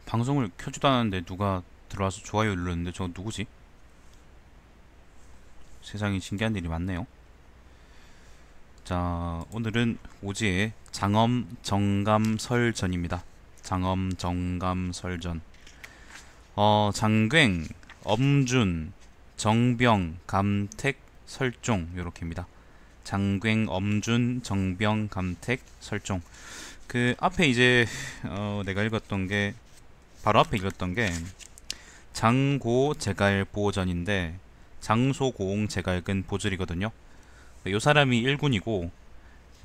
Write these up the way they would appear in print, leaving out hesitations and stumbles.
방송을 켜지도 않았는데 누가 들어와서 좋아요 눌렀는데 저거 누구지? 세상에 신기한 일이 많네요. 자, 오늘은 오지의 장엄 정감설전입니다. 장엄 정감설전. 장괭, 엄준, 정병, 감택, 설종 요렇게입니다. 장괭, 엄준, 정병, 감택, 설종. 그 앞에 이제 내가 읽었던 게 바로 앞에 읽었던 게 장고 제갈 보전인데 장소고옹 제갈근 보절이거든요. 요 사람이 1군이고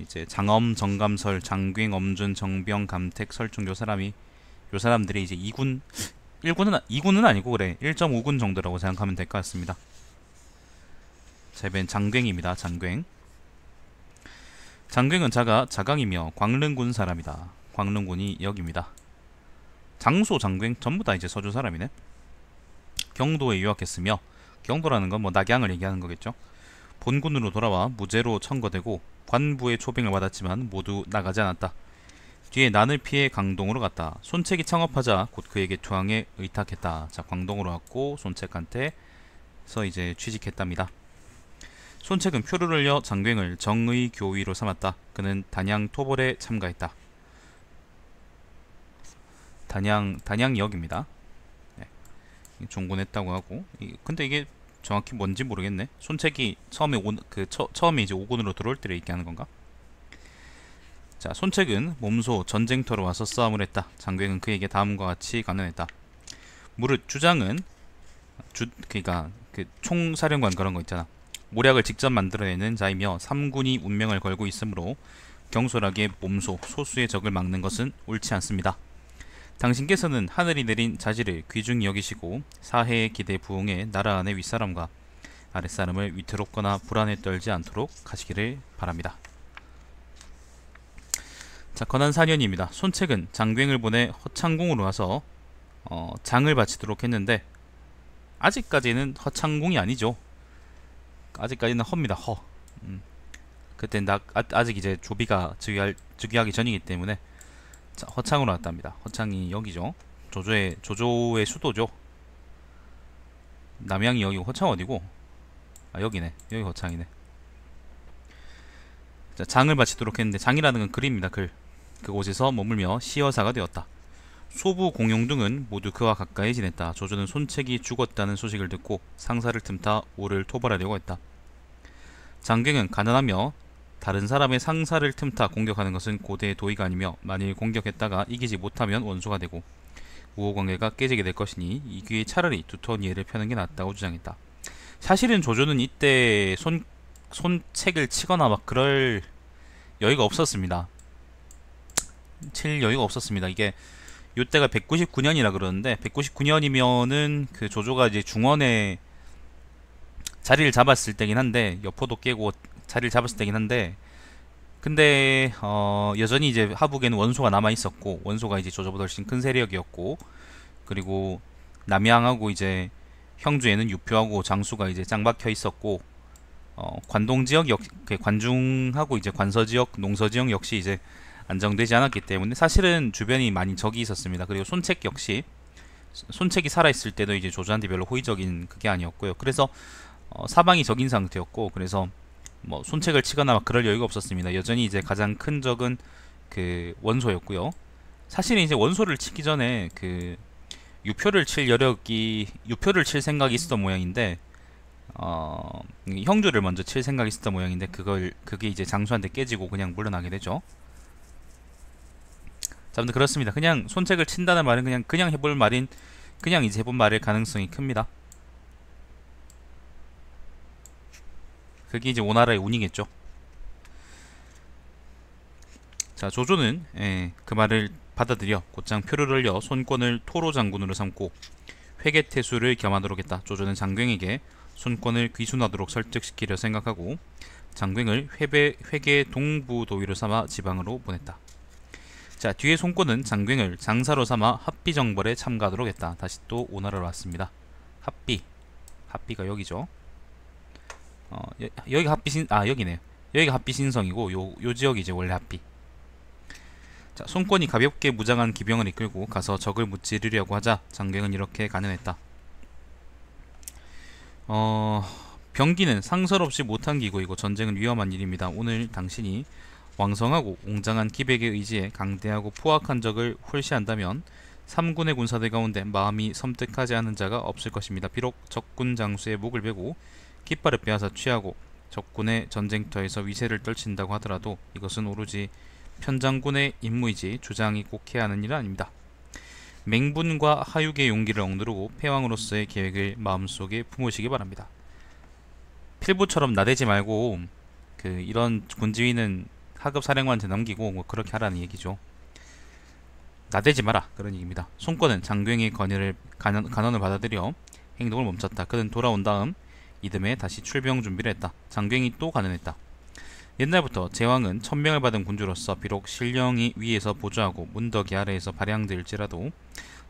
이제 장엄 정감설 장괭 엄준 정병 감택 설중 요 사람들이 이제 2군 2군은 아니고 그래 1.5군 정도라고 생각하면 될 것 같습니다. 자, 이번엔 장괭입니다. 장괭. 장괭은 자강이며 광릉군 사람이다. 광릉군이 여기입니다. 장소 장괭 전부 다 이제 서주 사람이네. 경도에 유학했으며 경도라는 건 뭐 낙양을 얘기하는 거겠죠. 본군으로 돌아와 무죄로 청거되고 관부의 초빙을 받았지만 모두 나가지 않았다. 뒤에 난을 피해 강동으로 갔다. 손책이 창업하자 곧 그에게 투항에 의탁했다. 자, 광동으로 왔고 손책한테서 이제 취직했답니다. 손책은 표를 흘려 장괭을 정의 교위로 삼았다. 그는 단양 토벌에 참가했다. 단양역입니다. 네, 종군했다고 하고 근데 이게 정확히 뭔지 모르겠네. 손책이 처음에 이제 오군으로 들어올 때를 얘기하는 건가? 자, 손책은 몸소 전쟁터로 와서 싸움을 했다. 장괭은 그에게 다음과 같이 간언했다. 무릇 주장은 그니까 그 총사령관 그런 거 있잖아. 모략을 직접 만들어내는 자이며 삼군이 운명을 걸고 있으므로 경솔하게 몸소 소수의 적을 막는 것은 옳지 않습니다. 당신께서는 하늘이 내린 자질을 귀중히 여기시고 사해의 기대 부응해 나라 안의 윗사람과 아랫사람을 위태롭거나 불안에 떨지 않도록 하시기를 바랍니다. 자, 건한 4년입니다. 손책은 장괭을 보내 허창궁으로 와서 장을 바치도록 했는데 아직까지는 허창궁이 아니죠. 아직까지는 허입니다. 허. 그땐 아직 이제 조비가 즉위하기 전이기 때문에 자, 허창으로 왔답니다. 허창이 여기죠. 조조의 수도죠. 남양이 여기고 허창 어디고? 아, 여기네. 여기 허창이네. 자, 장을 바치도록 했는데 장이라는 건 글입니다. 글. 그곳에서 머물며 시여사가 되었다. 소부 공용 등은 모두 그와 가까이 지냈다. 조조는 손책이 죽었다는 소식을 듣고 상사를 틈타 오를 토벌하려고 했다. 장괭은 가난하며 다른 사람의 상사를 틈타 공격하는 것은 고대의 도의가 아니며 만일 공격했다가 이기지 못하면 원수가 되고 우호관계가 깨지게 될 것이니 이 기회에 차라리 두터운 예를 펴는 게 낫다고 주장했다. 사실은 조조는 이때 손책을 치거나 막 그럴 여유가 없었습니다. 칠 여유가 없었습니다. 이게 요때가 199년이라 그러는데 199년이면은 그 조조가 이제 중원에 자리를 잡았을 때긴 한데 여포도 깨고 자리를 잡았을 때긴 한데 근데 여전히 이제 하북에는 원소가 남아 있었고 원소가 이제 조조보다 훨씬 큰 세력이었고 그리고 남양하고 이제 형주에는 유표하고 장수가 이제 짱 박혀 있었고 관동 지역 관중하고 이제 관서 지역 농서 지역 역시 이제 안정되지 않았기 때문에 사실은 주변이 많이 적이 있었습니다. 그리고 손책 역시 손책이 살아있을 때도 이제 조조한테 별로 호의적인 그게 아니었고요. 그래서 사방이 적인 상태였고 그래서 뭐 손책을 치거나 막 그럴 여유가 없었습니다. 여전히 이제 가장 큰 적은 그 원소였고요. 사실은 이제 원소를 치기 전에 그 유표를 칠 생각이 있었던 모양인데 형주를 먼저 칠 생각이 있었던 모양인데 그게 이제 장수한테 깨지고 그냥 물러나게 되죠. 자, 아무튼 그렇습니다. 그냥 손책을 친다는 말은 그냥 해볼 말인 그냥 이제 해본 말일 가능성이 큽니다. 그게 이제 오나라의 운이겠죠. 자, 조조는 그 말을 받아들여 곧장 표를 올려 손권을 토로 장군으로 삼고 회계태수를 겸하도록 했다. 조조는 장괭에게 손권을 귀순하도록 설득시키려 생각하고 장괭을 회계 동부도위로 삼아 지방으로 보냈다. 자, 뒤에 손권은 장괭을 장사로 삼아 합비정벌에 참가하도록 했다. 다시 또 오나라로 왔습니다. 합비가 여기죠. 여기가 합비신 여기네요. 여기가 합비신성이고 요 지역이 이제 원래 합비. 자, 손권이 가볍게 무장한 기병을 이끌고 가서 적을 무찌르려고 하자 장경은 이렇게 간연했다. 병기는 상설없이 못한 기고이고 전쟁은 위험한 일입니다. 오늘 당신이 왕성하고 웅장한 기백의 의지에 강대하고 포악한 적을 홀시한다면 3군의 군사들 가운데 마음이 섬뜩하지 않은 자가 없을 것입니다. 비록 적군 장수의 목을 베고 깃발을 빼앗아 취하고 적군의 전쟁터에서 위세를 떨친다고 하더라도 이것은 오로지 편장군의 임무이지 주장이 꼭 해야 하는 일은 아닙니다. 맹분과 하육의 용기를 억누르고 패왕으로서의 계획을 마음속에 품으시기 바랍니다. 필부처럼 나대지 말고 이런 군지위는 하급 사령관한테 넘기고 뭐 그렇게 하라는 얘기죠. 나대지 마라 그런 얘기입니다. 손권은 장경의 간언을 받아들여 행동을 멈췄다. 그는 돌아온 다음 이듬해 다시 출병 준비를 했다. 장경이 또 간언했다. 옛날부터 제왕은 1000명을 받은 군주로서 비록 신령이 위에서 보조하고 문덕이 아래에서 발양될지라도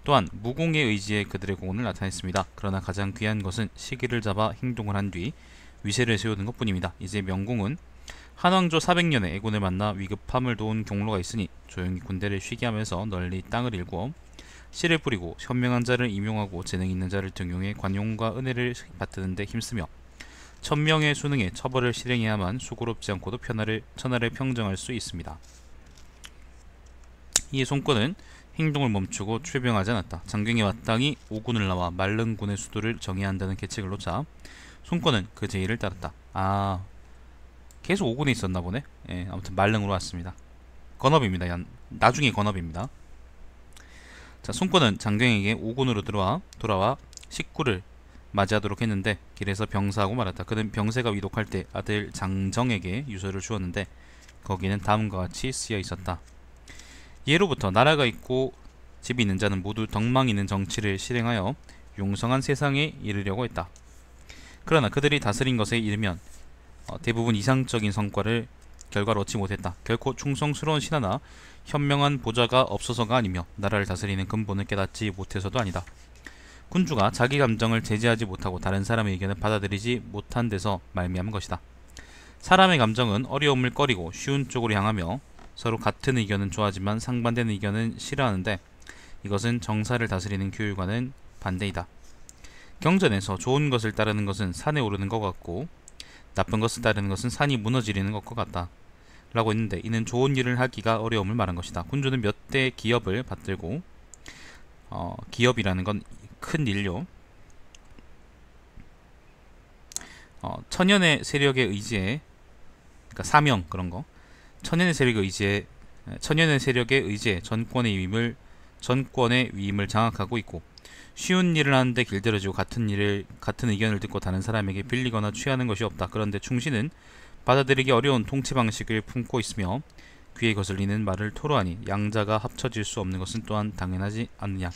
또한 무공의 의지에 그들의 공헌을 나타냈습니다. 그러나 가장 귀한 것은 시기를 잡아 행동을 한 뒤 위세를 세우는 것뿐입니다. 이제 명공은 한왕조 400년에 애군을 만나 위급함을 도운 경로가 있으니 조용히 군대를 쉬게 하면서 널리 땅을 일구어 씨를 뿌리고 현명한 자를 임용하고 재능 있는 자를 등용해 관용과 은혜를 받드는 데 힘쓰며 1000명의 수능에 처벌을 실행해야만 수고롭지 않고도 천하를 평정할 수 있습니다. 이에 손권은 행동을 멈추고 출병하지 않았다. 장경이 마땅히 오군을 나와 말릉군의 수도를 정해야 한다는 계책을 놓자 손권은 그 제의를 따랐다. 계속 오군에 있었나 보네. 예, 아무튼 말릉으로 왔습니다. 건업입니다. 나중에 건업입니다. 자, 손권은 장경에게 오군으로 돌아와 식구를 맞이하도록 했는데 길에서 병사하고 말았다. 그는 병세가 위독할 때 아들 장정에게 유서를 주었는데 거기는 다음과 같이 쓰여 있었다. 예로부터 나라가 있고 집이 있는 자는 모두 덕망 있는 정치를 실행하여 용성한 세상에 이르려고 했다. 그러나 그들이 다스린 것에 이르면 대부분 이상적인 결과를 얻지 못했다. 결코 충성스러운 신하나 현명한 보좌가 없어서가 아니며 나라를 다스리는 근본을 깨닫지 못해서도 아니다. 군주가 자기 감정을 제재하지 못하고 다른 사람의 의견을 받아들이지 못한 데서 말미암은 것이다. 사람의 감정은 어려움을 꺼리고 쉬운 쪽으로 향하며 서로 같은 의견은 좋아하지만 상반되는 의견은 싫어하는데 이것은 정사를 다스리는 교육과는 반대이다. 경전에서 좋은 것을 따르는 것은 산에 오르는 것 같고 나쁜 것을 따르는 것은 산이 무너지는 것과 같다. 라고 했는데 이는 좋은 일을 하기가 어려움을 말한 것이다. 군주는 몇 대 기업을 받들고 기업이라는 건 큰 일요. 천연의 세력에 의지해 그러니까 사명 그런 거 천연의 세력에 의지해 전권의 위임을 장악하고 있고 쉬운 일을 하는데 길들여지고 같은 의견을 듣고 다른 사람에게 빌리거나 취하는 것이 없다. 그런데 충신은 받아들이기 어려운 통치 방식을 품고 있으며 귀에 거슬리는 말을 토로하니 양자가 합쳐질 수 없는 것은 또한 당연하지 않느냐.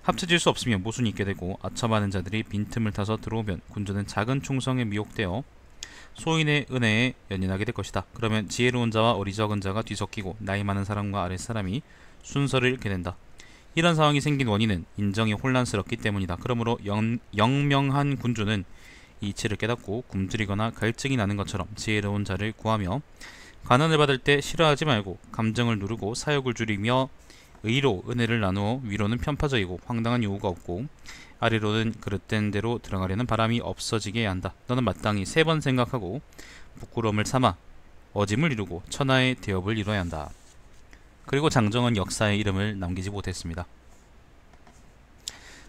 합쳐질 수 없으면 모순이 있게 되고 아첨하는 자들이 빈틈을 타서 들어오면 군주는 작은 충성에 미혹되어 소인의 은혜에 연연하게 될 것이다. 그러면 지혜로운 자와 어리석은 자가 뒤섞이고 나이 많은 사람과 아랫사람이 순서를 잃게 된다. 이런 상황이 생긴 원인은 인정이 혼란스럽기 때문이다. 그러므로 영명한 군주는 이치를 깨닫고 굶주리거나 갈증이 나는 것처럼 지혜로운 자를 구하며 가난을 받을 때 싫어하지 말고 감정을 누르고 사욕을 줄이며 의로 은혜를 나누어 위로는 편파적이고 황당한 요구가 없고 아래로는 그릇된 대로 들어가려는 바람이 없어지게 해야 한다. 너는 마땅히 3번 생각하고 부끄러움을 삼아 어짐을 이루고 천하의 대업을 이뤄야 한다. 그리고 장정은 역사의 이름을 남기지 못했습니다.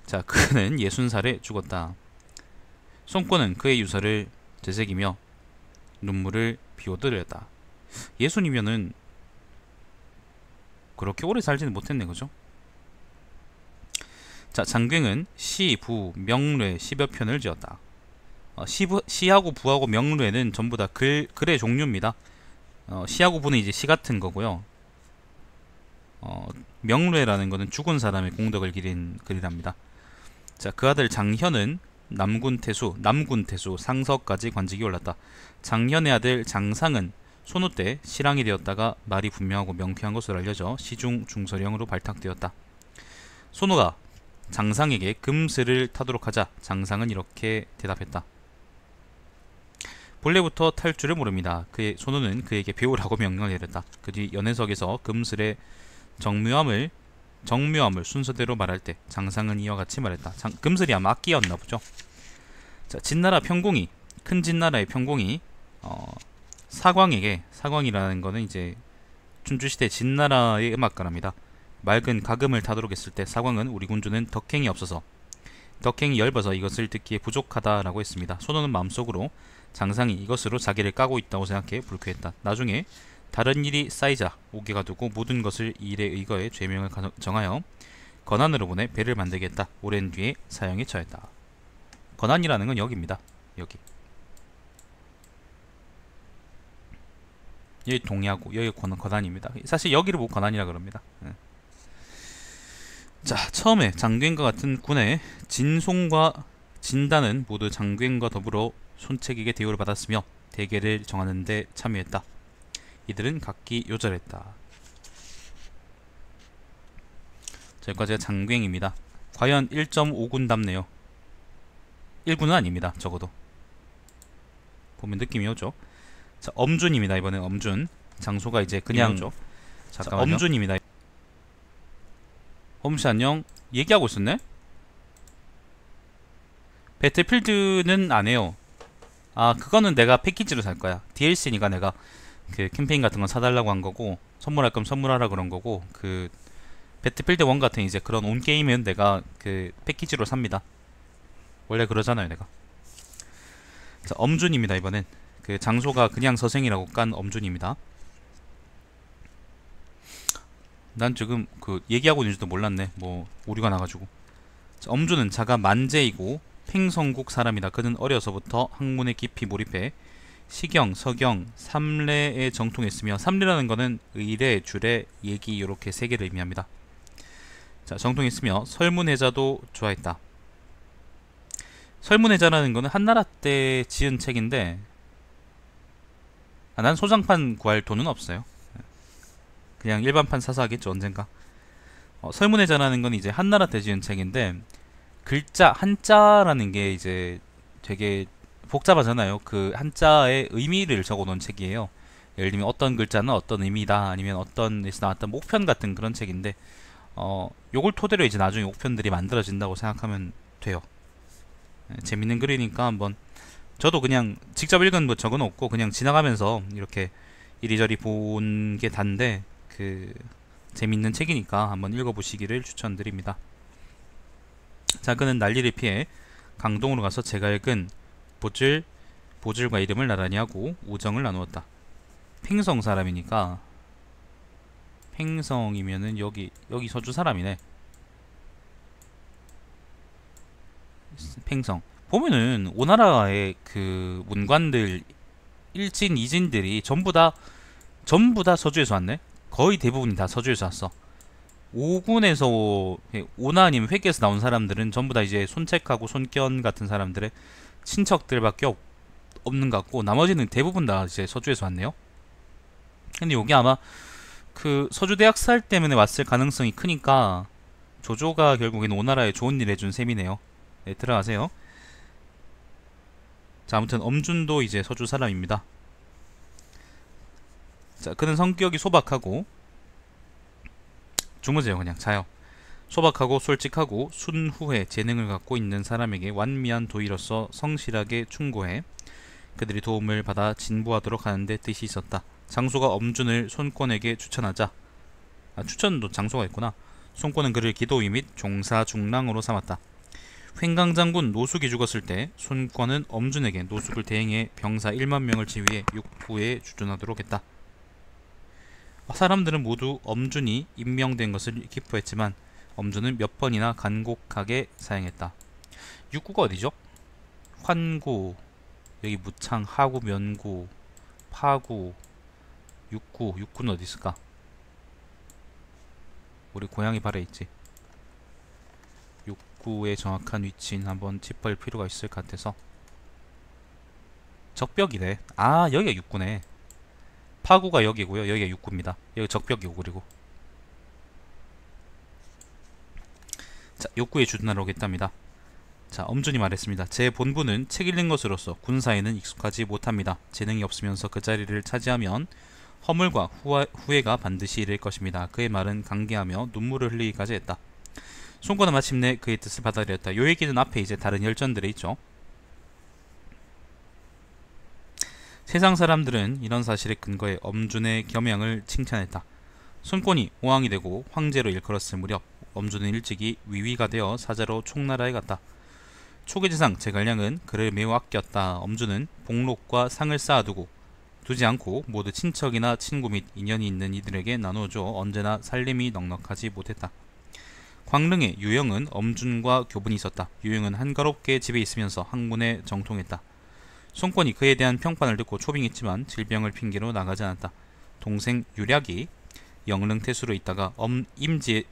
자, 그는 60살에 죽었다. 손권은 그의 유서를 되새기며 눈물을 비워드렸다. 예순이면은 그렇게 오래 살지는 못했네, 그죠? 자, 장경은 시, 부, 명례 10여 편을 지었다. 시하고 부하고 명례는 전부 다 글의 종류입니다. 시하고 부는 이제 시 같은 거고요. 명례라는 것은 죽은 사람의 공덕을 기린 글이랍니다. 자, 그 아들 장현은 남군태수 상서까지 관직이 올랐다. 장현의 아들 장상은 손우 때 실왕이 되었다가 말이 분명하고 명쾌한 것으로 알려져 시중 중서령으로 발탁되었다. 손우가 장상에게 금슬을 타도록 하자 장상은 이렇게 대답했다. 본래부터 탈 줄을 모릅니다. 그의 손우는 그에게 배우라고 명령을 내렸다. 그 뒤 연회석에서 금슬의 정묘함을 순서대로 말할 때 장상은 이와 같이 말했다. 금슬이 아마 악기였나 보죠. 자, 진나라 평공이, 큰 진나라의 평공이 사광이라는 거는 이제 춘추시대 진나라의 음악가랍니다. 맑은 가금을 타도록 했을 때 사광은 우리 군주는 덕행이 없어서, 덕행이 엷어서 이것을 듣기에 부족하다라고 했습니다. 손호는 마음속으로 장상이 이것으로 자기를 까고 있다고 생각해 불쾌했다. 나중에 다른 일이 쌓이자 오개가 두고 모든 것을 이 일에 의거해 죄명을 정하여 건안으로 보내 배를 만들게 했다. 오랜 뒤에 사형에 처했다. 건안이라는 건 여기입니다. 여기 동야구, 여기 건안입니다. 사실 여기를 보고 건안이라 그럽니다. 자, 처음에 장귀인과 같은 군의 진송과 진단은 모두 장귀인과 더불어 손책에게 대우를 받았으며 대계를 정하는 데 참여했다. 이들은 각기 요절했다. 자, 여기까지가 장귀행입니다. 과연 1.5군 답네요. 1군은 아닙니다. 적어도 보면 느낌이 오죠. 자, 엄준입니다. 이번엔 엄준. 장소가 이제 그냥 잠깐만요. 엄준입니다. 엄씨 안녕. 얘기하고 있었네? 배틀필드는 안해요. 아, 그거는 내가 패키지로 살거야. DLC니까 내가 그 캠페인 같은 건 사달라고 한 거고, 선물할 거면 선물하라 그런 거고, 그 배틀필드 1 같은 이제 그런 온게임은 내가 그 패키지로 삽니다. 원래 그러잖아요, 내가. 자, 엄준입니다. 이번엔 그 장소가 그냥 서생이라고 깐 엄준입니다. 난 지금 그 얘기하고 있는지도 몰랐네. 뭐 오류가 나가지고. 자, 엄준은 자가 만제이고 팽성국 사람이다. 그는 어려서부터 학문에 깊이 몰입해 시경, 서경, 삼례에 정통했으며, 삼례라는 거는 의례, 주례, 예기 이렇게 세 개를 의미합니다. 자, 정통했으며 설문해자도 좋아했다. 설문해자라는 거는 한나라 때 지은 책인데, 난 소장판 구할 돈은 없어요. 그냥 일반판 사서 하겠죠, 언젠가. 설문해자라는 건 이제 한나라 때 지은 책인데, 글자, 한자라는 게 이제 되게 복잡하잖아요. 그 한자의 의미를 적어 놓은 책이에요. 예를 들면 어떤 글자는 어떤 의미다, 아니면 어떤 에서 나왔던 목편 같은 그런 책인데, 요걸 토대로 이제 나중에 목편들이 만들어진다고 생각하면 돼요. 재밌는 글이니까 한번, 저도 그냥 직접 읽은 거 적어 놓고 그냥 지나가면서 이렇게 이리저리 본 게 단데, 그 재밌는 책이니까 한번 읽어보시기를 추천드립니다. 자, 그는 난리를 피해 강동으로 가서 제가 읽은 보즐과 이름을 나란히 하고 우정을 나누었다. 팽성 사람이니까, 팽성이면은 여기 서주 사람이네. 팽성 보면은 오나라의 그 문관들, 일진, 이진들이 전부 다 서주에서 왔네. 거의 대부분이 다 서주에서 왔어. 5군에서 오나 아니면 회계에서 나온 사람들은 전부 다 이제 손책하고 손견 같은 사람들의 친척들밖에 없는 것 같고, 나머지는 대부분 다 이제 서주에서 왔네요. 근데 여기 아마 그 서주대학살 때문에 왔을 가능성이 크니까 조조가 결국엔 오나라에 좋은 일 해준 셈이네요. 네, 들어가세요. 자, 아무튼 엄준도 이제 서주 사람입니다. 자, 그는 성격이 소박하고, 주무세요. 그냥 자요. 소박하고 솔직하고 순후의 재능을 갖고 있는 사람에게 완미한 도의로서 성실하게 충고해 그들이 도움을 받아 진부하도록 하는데 뜻이 있었다. 장소가 엄준을 손권에게 추천하자, 추천도 장소가 있구나. 손권은 그를 기도의 및 종사중랑으로 삼았다. 횡강장군 노숙이 죽었을 때 손권은 엄준에게 노숙을 대행해 병사 1만 명을 지휘해 육부에 주둔하도록 했다. 사람들은 모두 엄준이 임명된 것을 기뻐했지만 엄준은 몇 번이나 간곡하게 사양했다. 육구가 어디죠? 환구, 여기 무창, 하구, 면구, 파구, 육구는 어디 있을까? 우리 고향이 발에 있지. 육구의 정확한 위치는 한번 짚을 필요가 있을 것 같아서. 적벽이네. 아, 여기가 육구네. 파구가 여기고요. 여기가 육구입니다. 여기 적벽이고. 그리고 자, 육구에 주둔하러 오겠답니다. 자, 엄준이 말했습니다. 제 본부는 책 읽는 것으로서 군사에는 익숙하지 못합니다. 재능이 없으면서 그 자리를 차지하면 허물과 후회가 반드시 이를 것입니다. 그의 말은 강개하며 눈물을 흘리기까지 했다. 손권은 마침내 그의 뜻을 받아들였다. 요 얘기는 앞에 이제 다른 열전들에 있죠. 세상 사람들은 이런 사실에 근거해 엄준의 겸양을 칭찬했다. 손권이 오왕이 되고 황제로 일컬었을 무렵 엄준은 일찍이 위위가 되어 사자로 총나라에 갔다. 초계지상 제갈량은 그를 매우 아꼈다. 엄준은 복록과 상을 두지 않고 모두 친척이나 친구 및 인연이 있는 이들에게 나누어줘 언제나 살림이 넉넉하지 못했다. 광릉의 유영은 엄준과 교분이 있었다. 유영은 한가롭게 집에 있으면서 학문에 정통했다. 손권이 그에 대한 평판을 듣고 초빙했지만 질병을 핑계로 나가지 않았다. 동생 유략이 영릉태수로 있다가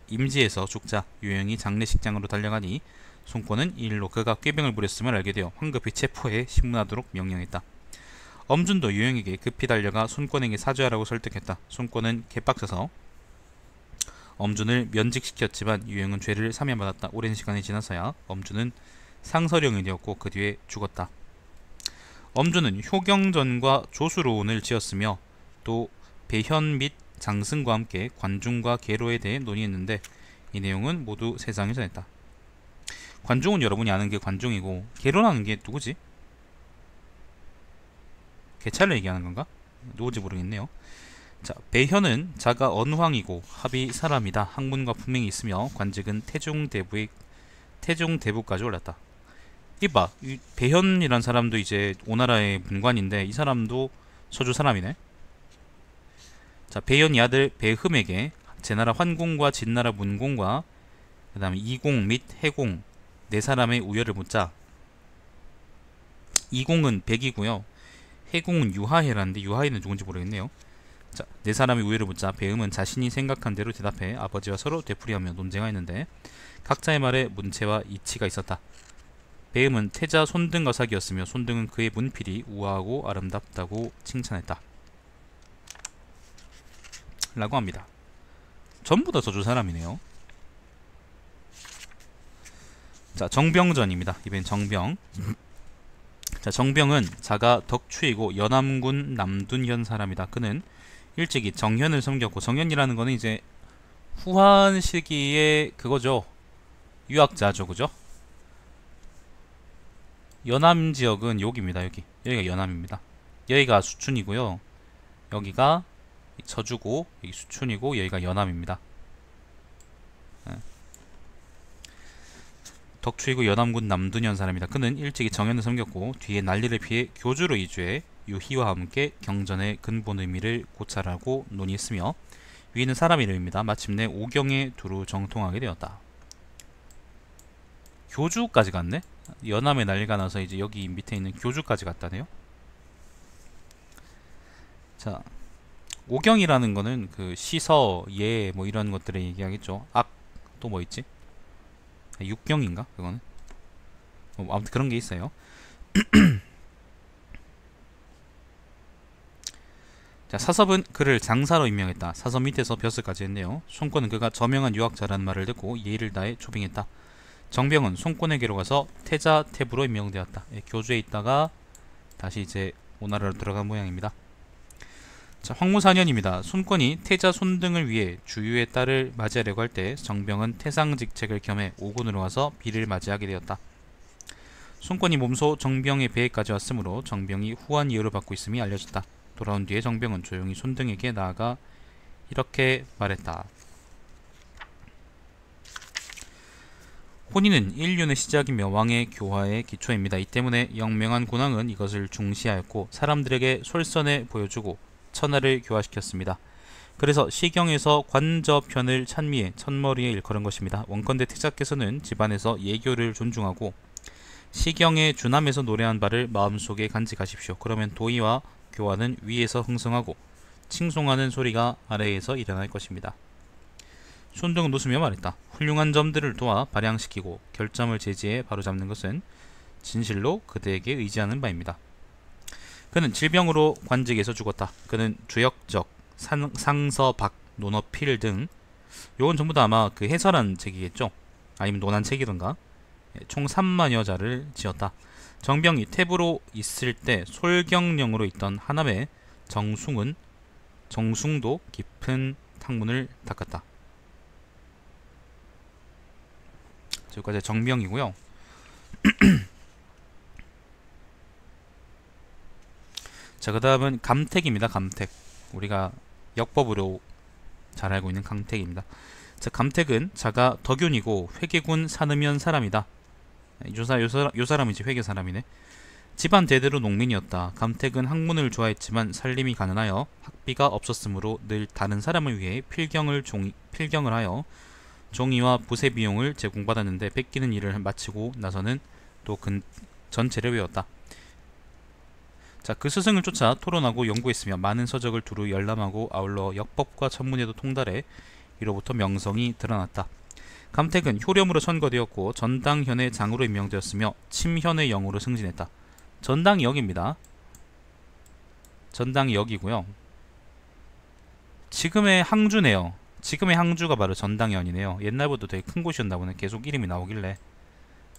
임지에서 죽자 유영이 장례식장으로 달려가니 손권은 이 일로 그가 꾀병을 부렸음을 알게 되어 황급히 체포해 신문하도록 명령했다. 엄준도 유영에게 급히 달려가 손권에게 사죄하라고 설득했다. 손권은 개빡쳐서 엄준을 면직시켰지만 유영은 죄를 사면받았다. 오랜 시간이 지나서야 엄준은 상서령이 되었고 그 뒤에 죽었다. 엄준은 효경전과 조수로운을 지었으며 또 배현 및 장승과 함께 관중과 계로에 대해 논의했는데 이 내용은 모두 세상에 전했다. 관중은 여러분이 아는 게 관중이고 계로라는 게 누구지? 개찰을 얘기하는 건가? 누구지 모르겠네요. 자, 배현은 자가 언황이고 합이 사람이다. 학문과 품행이 있으며 관직은 태종대부까지 올랐다. 이봐, 이 배현이란 사람도 이제 오나라의 문관인데 이 사람도 서주 사람이네. 자, 배현이 아들 배흠에게 제나라 환공과 진나라 문공과 그 다음에 이공 및 해공 네 사람의 우열을 묻자 이공은 백이고요. 해공은 유하해라는데 유하해는 누군지 모르겠네요. 자, 네 사람의 우열을 묻자 배음은 자신이 생각한 대로 대답해 아버지와 서로 되풀이하며 논쟁하였는데 각자의 말에 문체와 이치가 있었다. 배음은 태자 손등과 사귀었으며 손등은 그의 문필이 우아하고 아름답다고 칭찬했다. 라고 합니다. 전부 다 저주 사람이네요. 자, 정병전입니다. 이번엔 정병. 자, 정병은 자가 덕추이고 연암군 남둔현 사람이다. 그는 일찍이 정현을 섬겼고 정현이라는 거는 이제 후한 시기의 그거죠. 유학자죠, 그죠? 연암 지역은 여기입니다. 여기가 연암입니다. 여기가 수춘이고요. 여기가 서주고 여기 수춘이고 여기가 연암입니다. 덕추이고 연암군 남둔현 사람이다. 그는 일찍이 정현을 섬겼고 뒤에 난리를 피해 교주로 이주해 유희와 함께 경전의 근본 의미를 고찰하고 논의했으며 위는 사람 이름입니다. 마침내 오경에 두루 정통하게 되었다. 교주까지 갔네? 연암에 난리가 나서 이제 여기 밑에 있는 교주까지 갔다네요. 자, 오경이라는 거는 그 시서, 예, 뭐 이런 것들을 얘기하겠죠. 악, 또 뭐 있지? 육경인가? 그거는? 아무튼 그런 게 있어요. 자, 사섭은 그를 장사로 임명했다. 사섭 밑에서 벼슬까지 했네요. 손권은 그가 저명한 유학자라는 말을 듣고 예의를 다해 초빙했다. 정병은 손권에게로 가서 태자 태부로 임명되었다. 교주에 있다가 다시 이제 오나라로 들어간 모양입니다. 자, 황무사년입니다. 손권이 태자 손등을 위해 주유의 딸을 맞이하려고 할 때 정병은 태상직책을 겸해 오군으로 와서 비를 맞이하게 되었다. 손권이 몸소 정병의 배에까지 왔으므로 정병이 후한 이유를 받고 있음이 알려졌다. 돌아온 뒤에 정병은 조용히 손등에게 나아가 이렇게 말했다. 혼인은 인륜의 시작이며 왕의 교화의 기초입니다. 이 때문에 영명한 군왕은 이것을 중시하였고 사람들에게 솔선해 보여주고 천하를 교화시켰습니다. 그래서 시경에서 관저편을 찬미해 첫머리에 일컬은 것입니다. 원컨대 태자께서는 집안에서 예교를 존중하고 시경의 주남에서 노래한 바를 마음속에 간직하십시오. 그러면 도의와 교화는 위에서 흥성하고 칭송하는 소리가 아래에서 일어날 것입니다. 손등은 웃으며 말했다. 훌륭한 점들을 도와 발양시키고 결점을 제지해 바로잡는 것은 진실로 그대에게 의지하는 바입니다. 그는 질병으로 관직에서 죽었다. 그는 주역적, 상서박, 논어필 등 요건 전부 다 아마 그 해설한 책이겠죠? 아니면 논한 책이던가 총 3만여 자를 지었다. 정병이 탭으로 있을 때 솔경령으로 있던 하남의 정숭도 깊은 탕문을 닦았다. 여기까지 정병이고요. 자, 그 다음은 감택입니다. 감택. 우리가 역법으로 잘 알고 있는 감택입니다. 자, 감택은 자가 덕윤이고 회계군 산음현 사람이다. 요 사람이 이제 회계 사람이네. 집안 대대로 농민이었다. 감택은 학문을 좋아했지만 살림이 가난하여 학비가 없었으므로 늘 다른 사람을 위해 필경을 하여 종이와 부세 비용을 제공받았는데 뺏기는 일을 마치고 나서는 또 전체를 외웠다. 자, 그 스승을 쫓아 토론하고 연구했으며 많은 서적을 두루 열람하고 아울러 역법과 천문에도 통달해 이로부터 명성이 드러났다. 감택은 효렴으로 선거되었고 전당현의 장으로 임명되었으며 침현의 영으로 승진했다. 전당역입니다. 전당역이고요. 지금의 항주네요. 지금의 항주가 바로 전당현이네요. 옛날부터 되게 큰 곳이었나 보네. 계속 이름이 나오길래.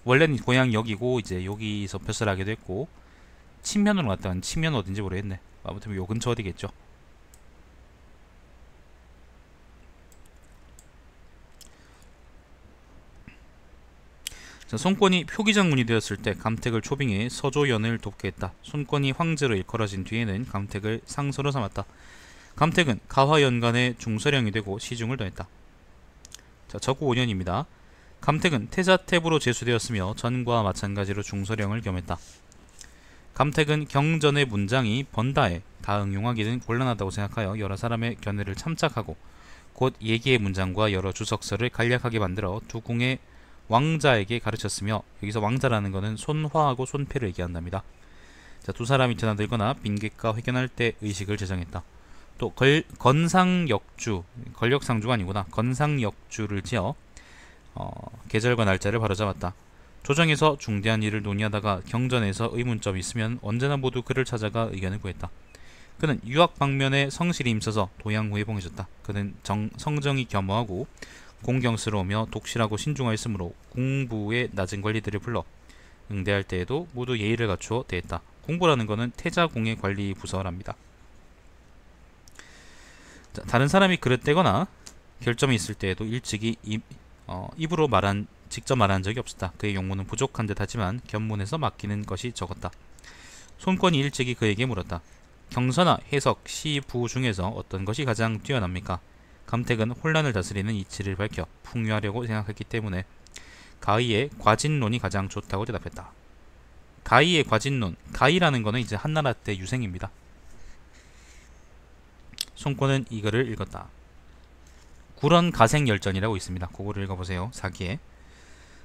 원래는 고향 여기고 이제 여기서 벼슬 하게 됐고 침현으로 갔다가 침현 어딘지 모르겠네. 아무튼 요 근처 어디겠죠. 자, 손권이 표기장군이 되었을 때 감택을 초빙해 서조연을 돕게 했다. 손권이 황제로 일컬어진 뒤에는 감택을 상서로 삼았다. 감택은 가화연간의 중서령이 되고 시중을 더했다. 자, 적고 5년입니다. 감택은 태자탭으로 제수되었으며 전과 마찬가지로 중서령을 겸했다. 감택은 경전의 문장이 번다해 다 응용하기는 곤란하다고 생각하여 여러 사람의 견해를 참작하고 곧 예기의 문장과 여러 주석서를 간략하게 만들어 두 궁의 왕자에게 가르쳤으며, 여기서 왕자라는 것은 손화하고 손패를 얘기한답니다. 자, 두 사람이 드나들거나 빈객과 회견할 때 의식을 제정했다. 또 건상역주, 권력상주가 아니구나. 건상역주를 지어 계절과 날짜를 바로잡았다. 조정에서 중대한 일을 논의하다가 경전에서 의문점이 있으면 언제나 모두 그를 찾아가 의견을 구했다. 그는 유학 방면에 성실히 힘써서 도양후에 봉해졌다. 그는 성정이 겸허하고 공경스러우며 독실하고 신중하였으므로 공부의 낮은 관리들을 불러 응대할 때에도 모두 예의를 갖추어 대했다. 공부라는 것은 태자공의 관리 부서랍니다. 자, 다른 사람이 그릇되거나 결점이 있을 때에도 일찍이 입으로 직접 말한 적이 없었다. 그의 용모는 부족한 듯 하지만 견문에서 맡기는 것이 적었다. 손권이 일찍이 그에게 물었다. 경서나 해석, 시, 부 중에서 어떤 것이 가장 뛰어납니까? 감택은 혼란을 다스리는 이치를 밝혀 풍요하려고 생각했기 때문에 가의의 과진론이 가장 좋다고 대답했다. 가의의 과진론, 가의라는 것은 이제 한나라 때 유생입니다. 손권은 이거를 읽었다. 구런가생열전이라고 있습니다. 그거를 읽어보세요. 사기에.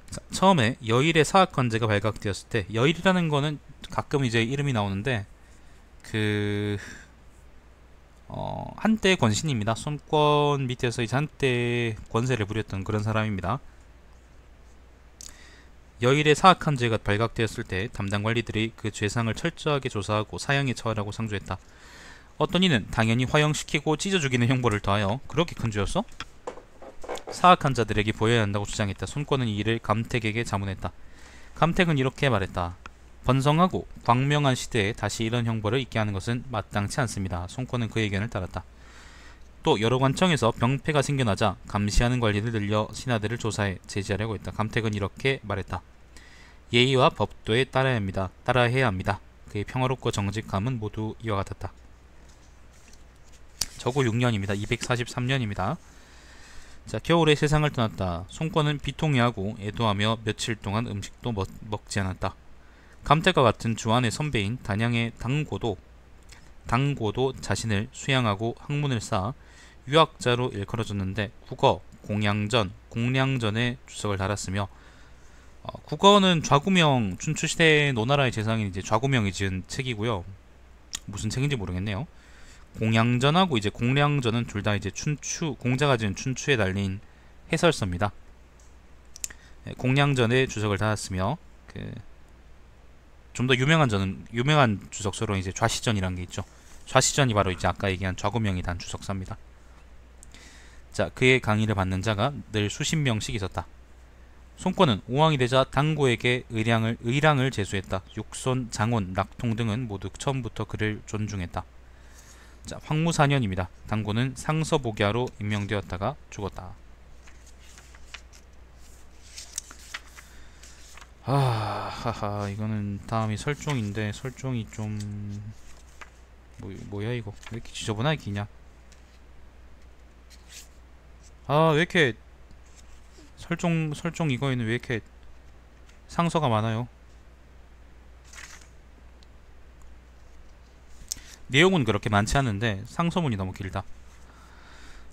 자, 처음에 여일의 사학관제가 발각되었을 때, 여일이라는 거는 가끔 이제 이름이 나오는데 한때 권신입니다. 손권 밑에서 이제 한때 권세를 부렸던 그런 사람입니다. 여일의 사학한제가 발각되었을 때 담당 관리들이 그 죄상을 철저하게 조사하고 사형에 처하라고 상조했다. 어떤 이는 당연히 화형시키고 찢어 죽이는 형벌을 더하여 그렇게 큰 죄였어? 사악한 자들에게 보여야 한다고 주장했다. 손권은 이 일을 감택에게 자문했다. 감택은 이렇게 말했다. 번성하고 광명한 시대에 다시 이런 형벌을 있게 하는 것은 마땅치 않습니다. 손권은 그 의견을 따랐다. 또 여러 관청에서 병폐가 생겨나자 감시하는 관리를 늘려 신하들을 조사해 제지하려고 했다. 감택은 이렇게 말했다. 예의와 법도에 따라해야 합니다. 그의 평화롭고 정직함은 모두 이와 같았다. 저고 6년입니다. 243년입니다. 자, 겨울에 세상을 떠났다. 손권은 비통해하고 애도하며 며칠 동안 음식도 먹지 않았다. 감택과 같은 주안의 선배인 단양의 당고도 자신을 수양하고 학문을 쌓아 유학자로 일컬어졌는데 국어, 공량전에 주석을 달았으며, 국어는 좌구명, 춘추시대의 노나라의 재상인 이제 좌구명이 지은 책이고요. 무슨 책인지 모르겠네요. 공양전하고 이제 공량전은 둘 다 이제 공자가 지은 춘추에 달린 해설서입니다. 공량전에 주석을 달았으며, 좀 더 유명한 주석서로 이제 좌시전이라는 게 있죠. 좌시전이 바로 이제 아까 얘기한 좌구명이 단 주석사입니다. 자, 그의 강의를 받는 자가 늘 수십 명씩 있었다. 손권은 오왕이 되자 당고에게 의랑을 제수했다. 육손, 장혼, 낙통 등은 모두 처음부터 그를 존중했다. 자, 황무 4년입니다. 당고는 상서보기하로 임명되었다가 죽었다. 하하, 이거는 다음이 설종인데 설종이 좀 뭐야 이거 왜 이렇게 지저분하게 기냐. 왜 이렇게 설종 이거에는 왜 이렇게 상서가 많아요. 내용은 그렇게 많지 않은데 상서문이 너무 길다.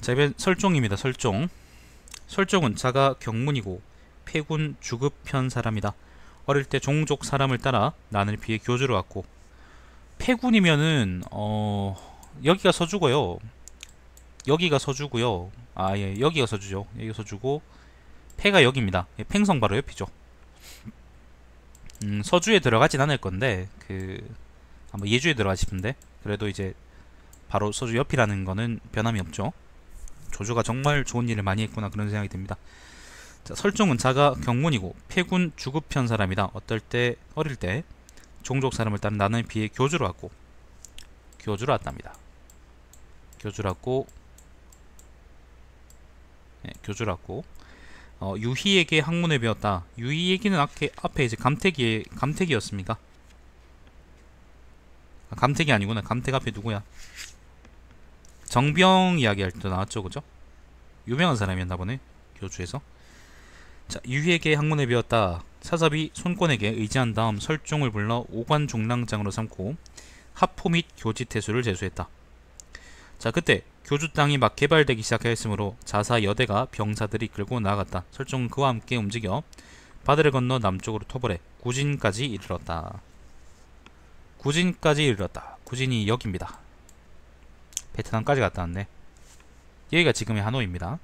자, 이번 설종입니다. 설종은 자가 경문이고 폐군 주급편 사람이다. 어릴 때 종족 사람을 따라 나늘 피해 교주로 왔고, 폐군이면은 여기가 서주고요. 여기가 서주고요. 예, 여기가 서주죠. 여기가 서주고 폐가 여기입니다. 예, 팽성 바로 옆이죠. 서주에 들어가진 않을 건데 아마 예주에 들어가 싶은데, 그래도 이제 바로 서주 옆이라는 거는 변함이 없죠. 조조가 정말 좋은 일을 많이 했구나 그런 생각이 듭니다. 자, 설종은 자가 경문이고 폐군 주급편 사람이다. 어릴 때 종족 사람을 따른 나는 비에 교주로 왔고, 교주로 왔답니다. 교주로 왔고, 네, 교주로 왔고, 유희에게 학문을 배웠다. 유희에게는 앞에 이제 감택이었습니까? 감택이 아니구나. 감택 앞에 누구야? 정병 이야기할 때 나왔죠, 그죠? 유명한 사람이었나 보네, 교주에서. 자, 유희에게 학문을 배웠다. 사섭이 손권에게 의지한 다음 설종을 불러 오관중랑장으로 삼고 하포 및 교지태수를 제수했다. 자, 그때 교주 땅이 막 개발되기 시작하였으므로 자사 여대가 병사들이 이끌고 나아갔다. 설종은 그와 함께 움직여 바다를 건너 남쪽으로 토벌해 구진까지 이르렀다. 구진이 여기입니다. 베트남까지 갔다 왔네. 여기가 지금의 하노이입니다.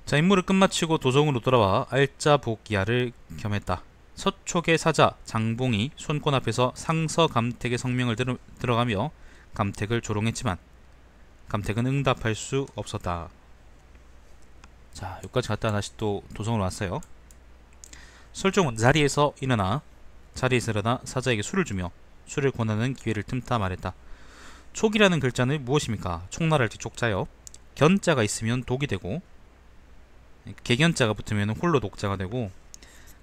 자, 임무를 끝마치고 도정으로 돌아와 알짜복야를 겸했다. 서촉의 사자 장봉이 손권 앞에서 상서 감택의 성명을 들어가며 감택을 조롱했지만 감택은 응답할 수 없었다. 자, 여기까지 갔다 다시 또 도성으로 왔어요. 설종은 자리에서 일어나 사자에게 술을 주며 술을 권하는 기회를 틈타 말했다. 촉이라는 글자는 무엇입니까? 촉나랄 때 촉자요. 견자가 있으면 독이 되고, 개견자가 붙으면 홀로 독자가 되고,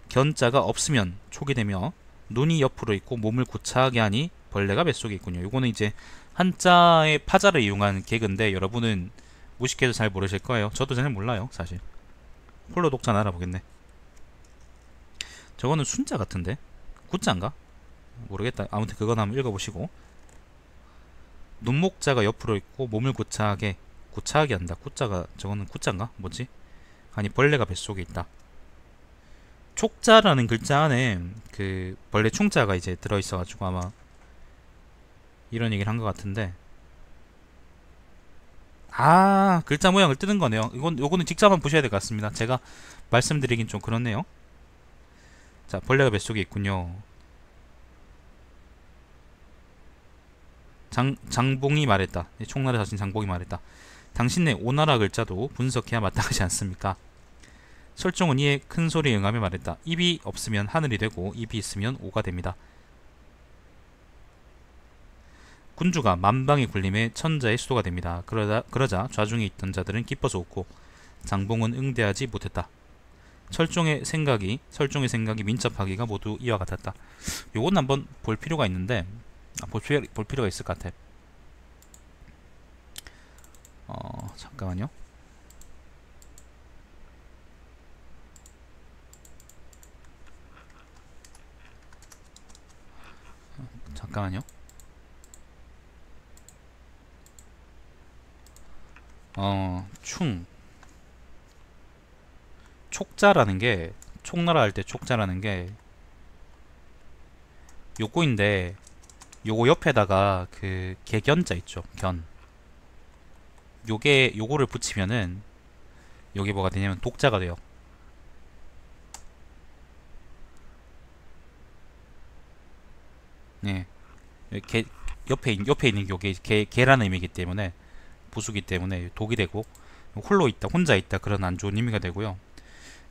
견자가 없으면 촉이 되며, 눈이 옆으로 있고 몸을 구차하게 하니 벌레가 뱃속에 있군요. 요거는 이제 한자의 파자를 이용한 개그인데 여러분은 무식해서 잘 모르실 거예요. 저도 잘 몰라요, 사실. 홀로 독자는 알아보겠네. 저거는 순자 같은데? 구자인가? 모르겠다. 아무튼 그건 한번 읽어보시고. 눈목자가 옆으로 있고 몸을 구차하게 한다. 구자가, 저거는 구자인가? 뭐지? 아니, 벌레가 뱃속에 있다. 촉자라는 글자 안에 그 벌레 충자가 이제 들어있어가지고 아마 이런 얘기를 한 것 같은데, 글자 모양을 뜨는 거네요. 요거는 직접 한번 보셔야 될 것 같습니다. 제가 말씀드리긴 좀 그렇네요. 자, 벌레가 뱃속에 있군요. 장봉이 말했다. 총나라 자신 장봉이 말했다. 당신네 오나라 글자도 분석해야 마땅하지 않습니까? 설종은 이에 큰 소리에 응하며 말했다. 입이 없으면 하늘이 되고 입이 있으면 오가 됩니다. 군주가 만방의 굴림에 천자의 수도가 됩니다. 그러자 좌중에 있던 자들은 기뻐서 웃고 장봉은 응대하지 못했다. 설종의 생각이 민첩하기가 모두 이와 같았다. 요건 한번 볼 필요가 있는데, 볼 필요가 있을 것 같아. 잠깐만요. 촉자라는 게, 촉나라 할 때 촉자라는 게 요거인데, 요거 옆에다가 그 개견자 있죠, 견. 요거를 붙이면은 요게 뭐가 되냐면 독자가 돼요. 네. 옆에 있는 게 요게 개라는 의미이기 때문에 부수기 때문에 독이 되고, 홀로 있다, 혼자 있다, 그런 안 좋은 의미가 되고요.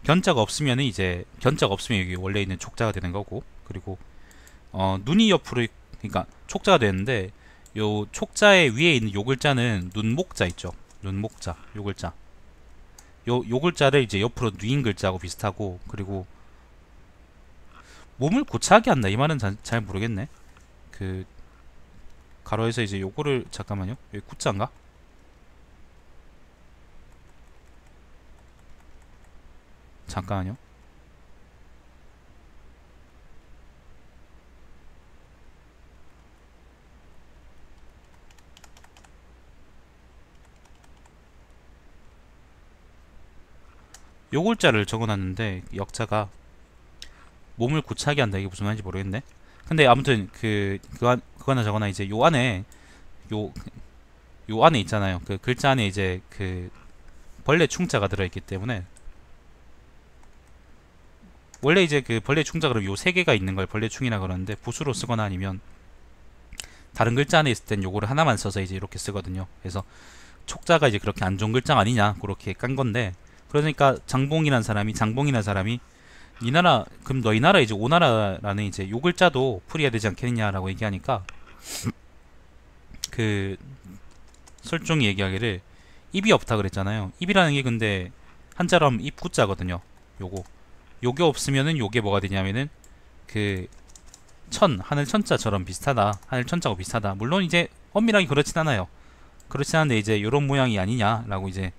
견자가 없으면은 이제 견자가 없으면 여기 원래 있는 촉자가 되는 거고, 그리고 눈이 옆으로 그러니까 촉자가 되는데, 요 촉자의 위에 있는 요 글자는 눈목자 있죠. 눈목자, 요 글자. 요 글자를 이제 옆으로 뉘인 글자하고 비슷하고, 그리고 몸을 고차하게 한다 이 말은 잘 모르겠네. 그 가로에서 이제 요거를 잠깐만요. 여기 구자인가? 잠깐만요. 요 글자를 적어놨는데 역자가 몸을 고차하게 한다 이게 무슨 말인지 모르겠네. 근데 아무튼 그거나 저거나 이제 요 안에 요 요 안에 있잖아요. 그 글자 안에 이제 그 벌레 충자가 들어있기 때문에, 원래 이제 그 벌레 충자 그럼 요 세 개가 있는 걸 벌레 충이라 그러는데, 부수로 쓰거나 아니면 다른 글자 안에 있을 땐 요거를 하나만 써서 이제 이렇게 쓰거든요. 그래서 촉자가 이제 그렇게 안 좋은 글자가 아니냐 그렇게 깐 건데, 그러니까 장봉이란 사람이 이 나라 그럼 너희 나라 이제 오나라라는 이제 요 글자도 풀이해야 되지 않겠느냐라고 얘기하니까, 그 설종이 얘기하기를 입이 없다 그랬잖아요. 입이라는 게 근데 한자로 하면 입구자거든요. 요게 없으면은 요게 뭐가 되냐면은 그 하늘 천자처럼 비슷하다, 하늘 천자하고 비슷하다. 물론 이제 엄밀하게 그렇진 않아요. 그렇진 않은데 이제 요런 모양이 아니냐라고 이제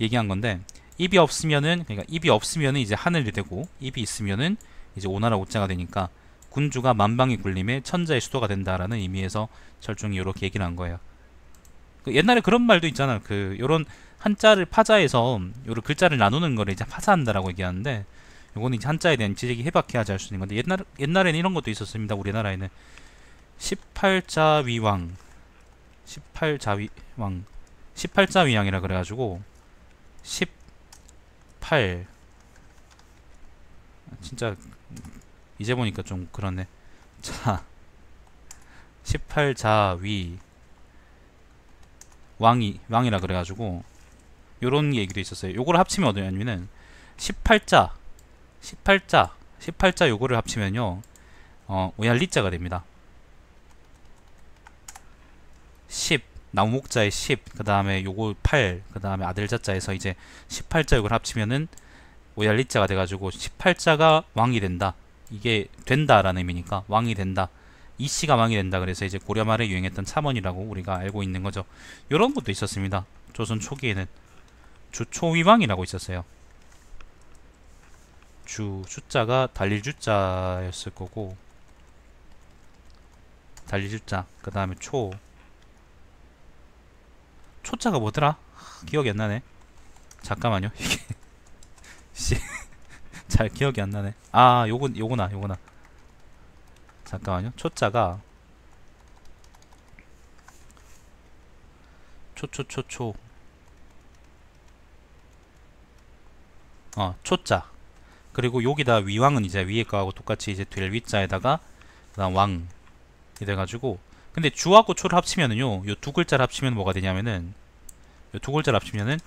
얘기한 건데, 입이 없으면은 그러니까 입이 없으면은 이제 하늘이 되고, 입이 있으면은 이제 오나라 오자가 되니까 군주가 만방의 굴림에 천자의 수도가 된다라는 의미에서 철종이 이렇게 얘기를 한 거예요. 그 옛날에 그런 말도 있잖아. 그 요런 한자를 파자해서 요런 글자를 나누는 거를 이제 파자한다라고 얘기하는데, 요거는 이제 한자에 대한 지식이 해박해야지 할 수 있는 건데, 옛날에는 이런 것도 있었습니다. 우리나라에는 18자위왕 18자위왕 18자위왕이라 그래가지고 18 진짜 이제 보니까 좀 그렇네. 자, 18자위 왕이라 그래가지고 요런 얘기도 있었어요. 요거를 합치면 어디냐면은 18자 요거를 합치면요 오얄리자가 됩니다. 10 나무목자의 10, 그 다음에 요거 8, 그 다음에 아들자자에서 이제 18자 요걸 합치면은 오얄리자가 돼가지고 18자가 왕이 된다, 이게 된다라는 의미니까 왕이 된다, 이씨가 왕이 된다. 그래서 이제 고려 말에 유행했던 참언이라고 우리가 알고 있는 거죠. 요런 것도 있었습니다. 조선 초기에는 주초위왕이라고 있었어요. 주자가 달릴 주자였을 거고, 달릴 주자, 그 다음에 초자가 뭐더라? 기억이 안 나네. 잠깐만요. 이게 잘 기억이 안 나네. 아, 요거나. 잠깐만요. 초자가 초자. 그리고 여기다 위왕은 이제 위에 거하고 똑같이 이제 될 위자에다가 그다음 왕이 돼가지고, 근데 주하고 초를 합치면은요, 요 두 글자를 합치면 뭐가 되냐면은, 요 두 글자를 합치면은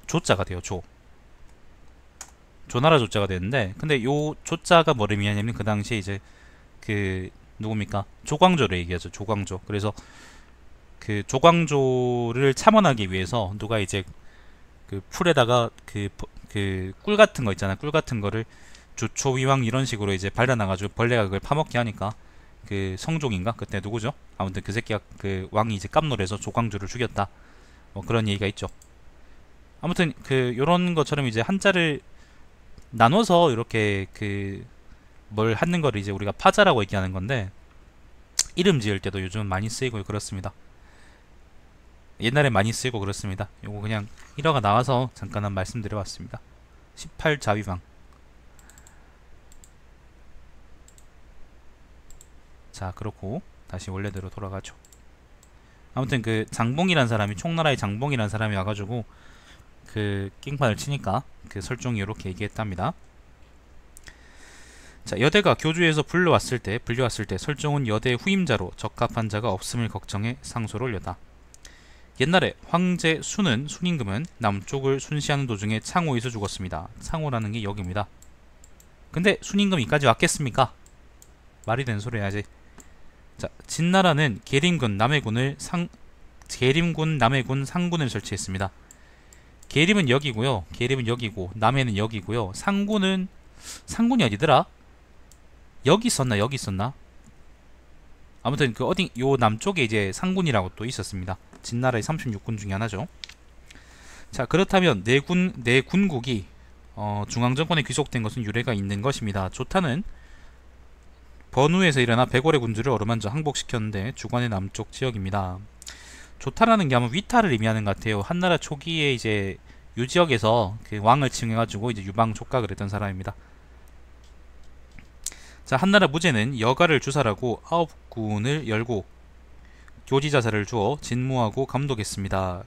조자가 돼요. 조나라 조자가 되는데, 근데 요 조자가 뭐를 의미하냐면 그 당시에 이제 그 누굽니까? 조광조를 얘기하죠. 조광조. 그래서 그 조광조를 참원하기 위해서 누가 이제 그 풀에다가 그 꿀 같은 거 있잖아. 꿀 같은 거를 주초위왕 이런 식으로 이제 발라놔가지고 벌레가 그걸 파먹게 하니까, 그 성종인가? 그때 누구죠? 아무튼 그 새끼가 그 왕이 이제 깜놀해서 조광조를 죽였다. 뭐 그런 얘기가 있죠. 아무튼 그 요런 것처럼 이제 한자를 나눠서 이렇게 그 뭘 하는 거를 이제 우리가 파자라고 얘기하는 건데, 이름 지을 때도 요즘 많이 쓰이고 그렇습니다. 옛날에 많이 쓰이고 그렇습니다. 요거 그냥 1화가 나와서 잠깐 한 말씀드려봤습니다. 18자위왕. 자, 그렇고 다시 원래대로 돌아가죠. 아무튼 그 장봉이란 사람이, 총나라의 장봉이란 사람이 와가지고 그 깽판을 치니까 그 설종이 이렇게 얘기했답니다. 자, 여대가 교주에서 불려왔을 때 설종은 여대의 후임자로 적합한 자가 없음을 걱정해 상소를 올렸다. 옛날에 황제 순임금은 남쪽을 순시하는 도중에 창호에서 죽었습니다. 창호라는 게 여기입니다. 근데 순임금이 이까지 왔겠습니까? 말이 되는 소리 해야지. 자, 진나라는 계림군 남해군 상군을 설치했습니다. 계림은 여기고요. 계림은 여기고 남해는 여기고요. 상군이 어디더라? 여기 있었나? 아무튼 그 어디 요 남쪽에 이제 상군이라고 또 있었습니다. 진나라의 36군 중에 하나죠. 자, 그렇다면 내 군국이 중앙정권에 귀속된 것은 유래가 있는 것입니다. 조타는 번우에서 일어나 백월의 군주를 어루만져 항복시켰는데 주관의 남쪽 지역입니다. 조타라는 게 아마 위타를 의미하는 것 같아요. 한나라 초기에 이제 요 지역에서 그 왕을 칭해가지고 이제 유방 족각을 했던 사람입니다. 자, 한나라 무제는 여가를 주살하고 9군을 열고 교지자사를 주어 진무하고 감독했습니다.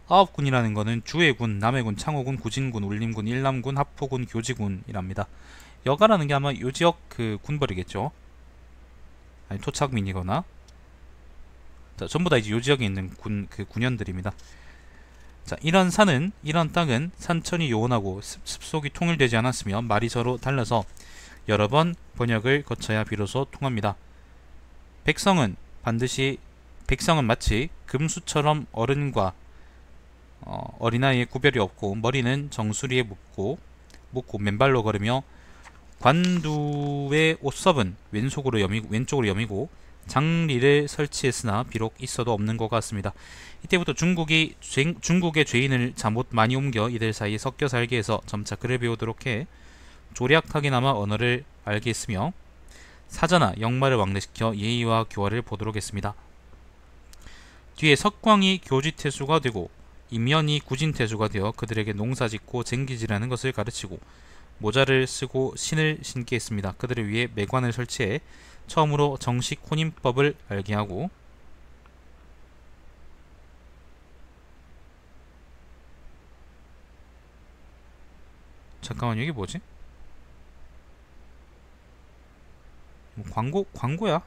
9군이라는 거는 주해군, 남해군, 창호군, 구진군, 울림군, 일남군, 합포군, 교지군이랍니다. 여가라는 게 아마 요 지역 그 군벌이겠죠. 아니 토착민이거나. 자, 전부 다 이제 요 지역에 있는 군현들입니다. 자, 이런 땅은 산천이 요원하고 습속이 통일되지 않았으며 말이 서로 달라서 여러 번 번역을 거쳐야 비로소 통합니다. 백성은 마치 금수처럼 어른과 어린아이의 구별이 없고 머리는 정수리에 묶고 맨발로 걸으며 관두의 옷섭은 왼쪽으로 여미고 장리를 설치했으나 비록 있어도 없는 것 같습니다. 이때부터 중국의 죄인을 잠옷 많이 옮겨 이들 사이에 섞여 살게 해서 점차 글을 배우도록 해 조략하게나마 언어를 알게 했으며 사자나 역마를 왕래시켜 예의와 교화를 보도록 했습니다. 뒤에 석광이 교지태수가 되고 임연이 구진태수가 되어 그들에게 농사짓고 쟁기지라는 것을 가르치고 모자를 쓰고 신을 신게 했습니다. 그들을 위해 매관을 설치해 처음으로 정식 혼인법을 알게 하고 잠깐만, 이게 뭐지? 광고야?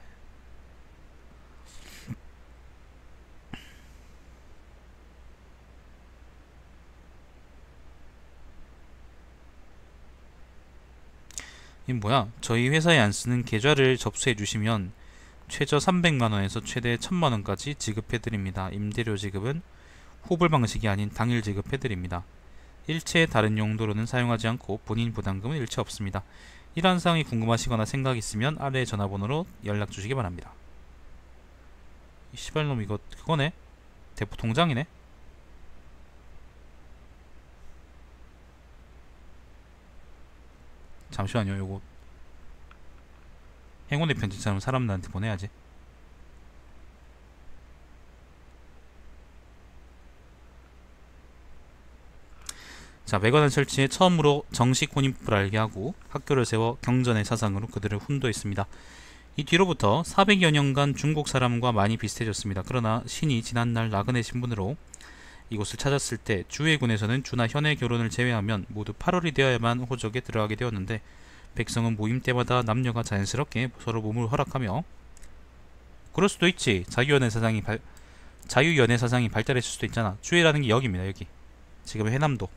이 뭐야? 저희 회사에 안 쓰는 계좌를 접수해 주시면 최저 300만원에서 최대 1000만원까지 지급해드립니다. 임대료 지급은 후불 방식이 아닌 당일 지급해드립니다. 일체 다른 용도로는 사용하지 않고 본인 부담금은 일체 없습니다. 이러한 사항이 궁금하시거나 생각 있으면 아래 전화번호로 연락 주시기 바랍니다. 이 시발놈 이거 그거네? 대포 통장이네? 잠시만요. 요거 행운의 편지처럼 사람들한테 보내야지. 자, 매관을 설치해 처음으로 정식 혼인법을 알게 하고 학교를 세워 경전의 사상으로 그들을 훈도했습니다. 이 뒤로부터 400여 년간 중국 사람과 많이 비슷해졌습니다. 그러나 신이 지난날 나그네 신분으로 이곳을 찾았을 때 주해군에서는 주나 현의 결혼을 제외하면 모두 8월이 되어야만 호적에 들어가게 되었는데 백성은 모임 때마다 남녀가 자연스럽게 서로 몸을 허락하며 그럴 수도 있지. 자유연애 사상이 발달했을 수도 있잖아. 주해라는 게 여기입니다. 여기 지금 해남도.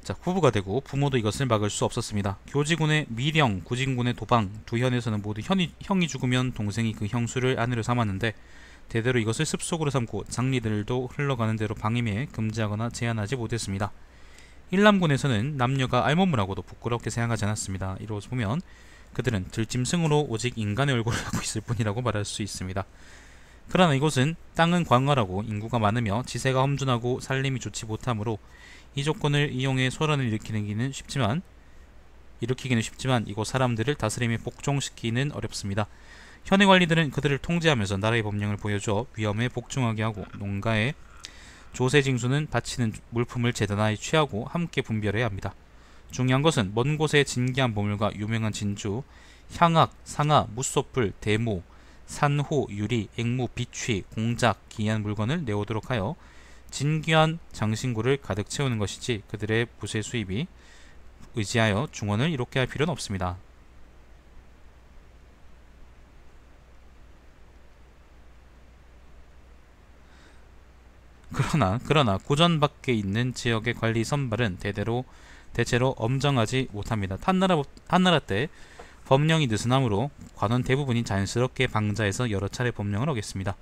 자, 후부가 되고 부모도 이것을 막을 수 없었습니다. 교지군의 미령, 구진군의 도방 두 현에서는 모두 형이 죽으면 동생이 그 형수를 아내로 삼았는데 대대로 이것을 습속으로 삼고 장리들도 흘러가는 대로 방임해 금지하거나 제한하지 못했습니다. 일남군에서는 남녀가 알몸을하고도 부끄럽게 생각하지 않았습니다. 이로서 보면 그들은 들짐승으로 오직 인간의 얼굴을 하고 있을 뿐이라고 말할 수 있습니다. 그러나 이곳은 땅은 광활하고 인구가 많으며 지세가 험준하고 살림이 좋지 못하므로 이 조건을 이용해 소란을 일으키기는 쉽지만 이곳 사람들을 다스림에 복종시키기는 어렵습니다. 현해 관리들은 그들을 통제하면서 나라의 법령을 보여줘 위험에 복종하게 하고 농가에 조세징수는 바치는 물품을 재단하여 취하고 함께 분별해야 합니다. 중요한 것은 먼 곳의 진기한 보물과 유명한 진주, 향악, 상아, 무소불, 대모, 산호, 유리, 앵무, 비취, 공작, 기이한 물건을 내오도록 하여 진귀한 장신구를 가득 채우는 것이지 그들의 부세 수입이 의지하여 중원을 이롭게 할 필요는 없습니다. 그러나 고전 밖에 있는 지역의 관리 선발은 대체로 엄정하지 못합니다. 한나라 때 법령이 느슨하므로 관원 대부분이 자연스럽게 방자해서 여러 차례 법령을 어겼습니다.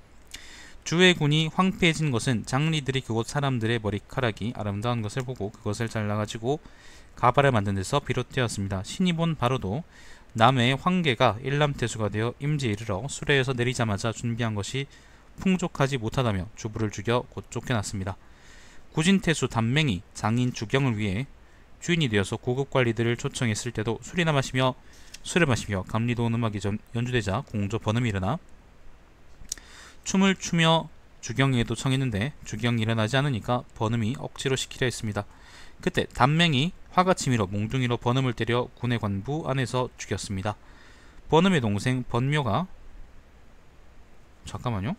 주해군이 황폐해진 것은 장리들이 그곳 사람들의 머리카락이 아름다운 것을 보고 그것을 잘라가지고 가발을 만든 데서 비롯되었습니다. 신이 본 바로도 남해의 황계가 일남태수가 되어 임지에 이르러 수레에서 내리자마자 준비한 것이 풍족하지 못하다며 주부를 죽여 곧 쫓겨났습니다. 구진태수 단맹이 장인 주경을 위해 주인이 되어서 고급 관리들을 초청했을 때도 술을 마시며 감리도운 음악이 연주되자 공조 번음이 일어나 춤을 추며 주경에게도 청했는데 주경이 일어나지 않으니까 번음이 억지로 시키려 했습니다. 그때 단맹이 화가 치밀어 몽둥이로 번음을 때려 군의 관부 안에서 죽였습니다. 번음의 동생 번묘가 잠깐만요.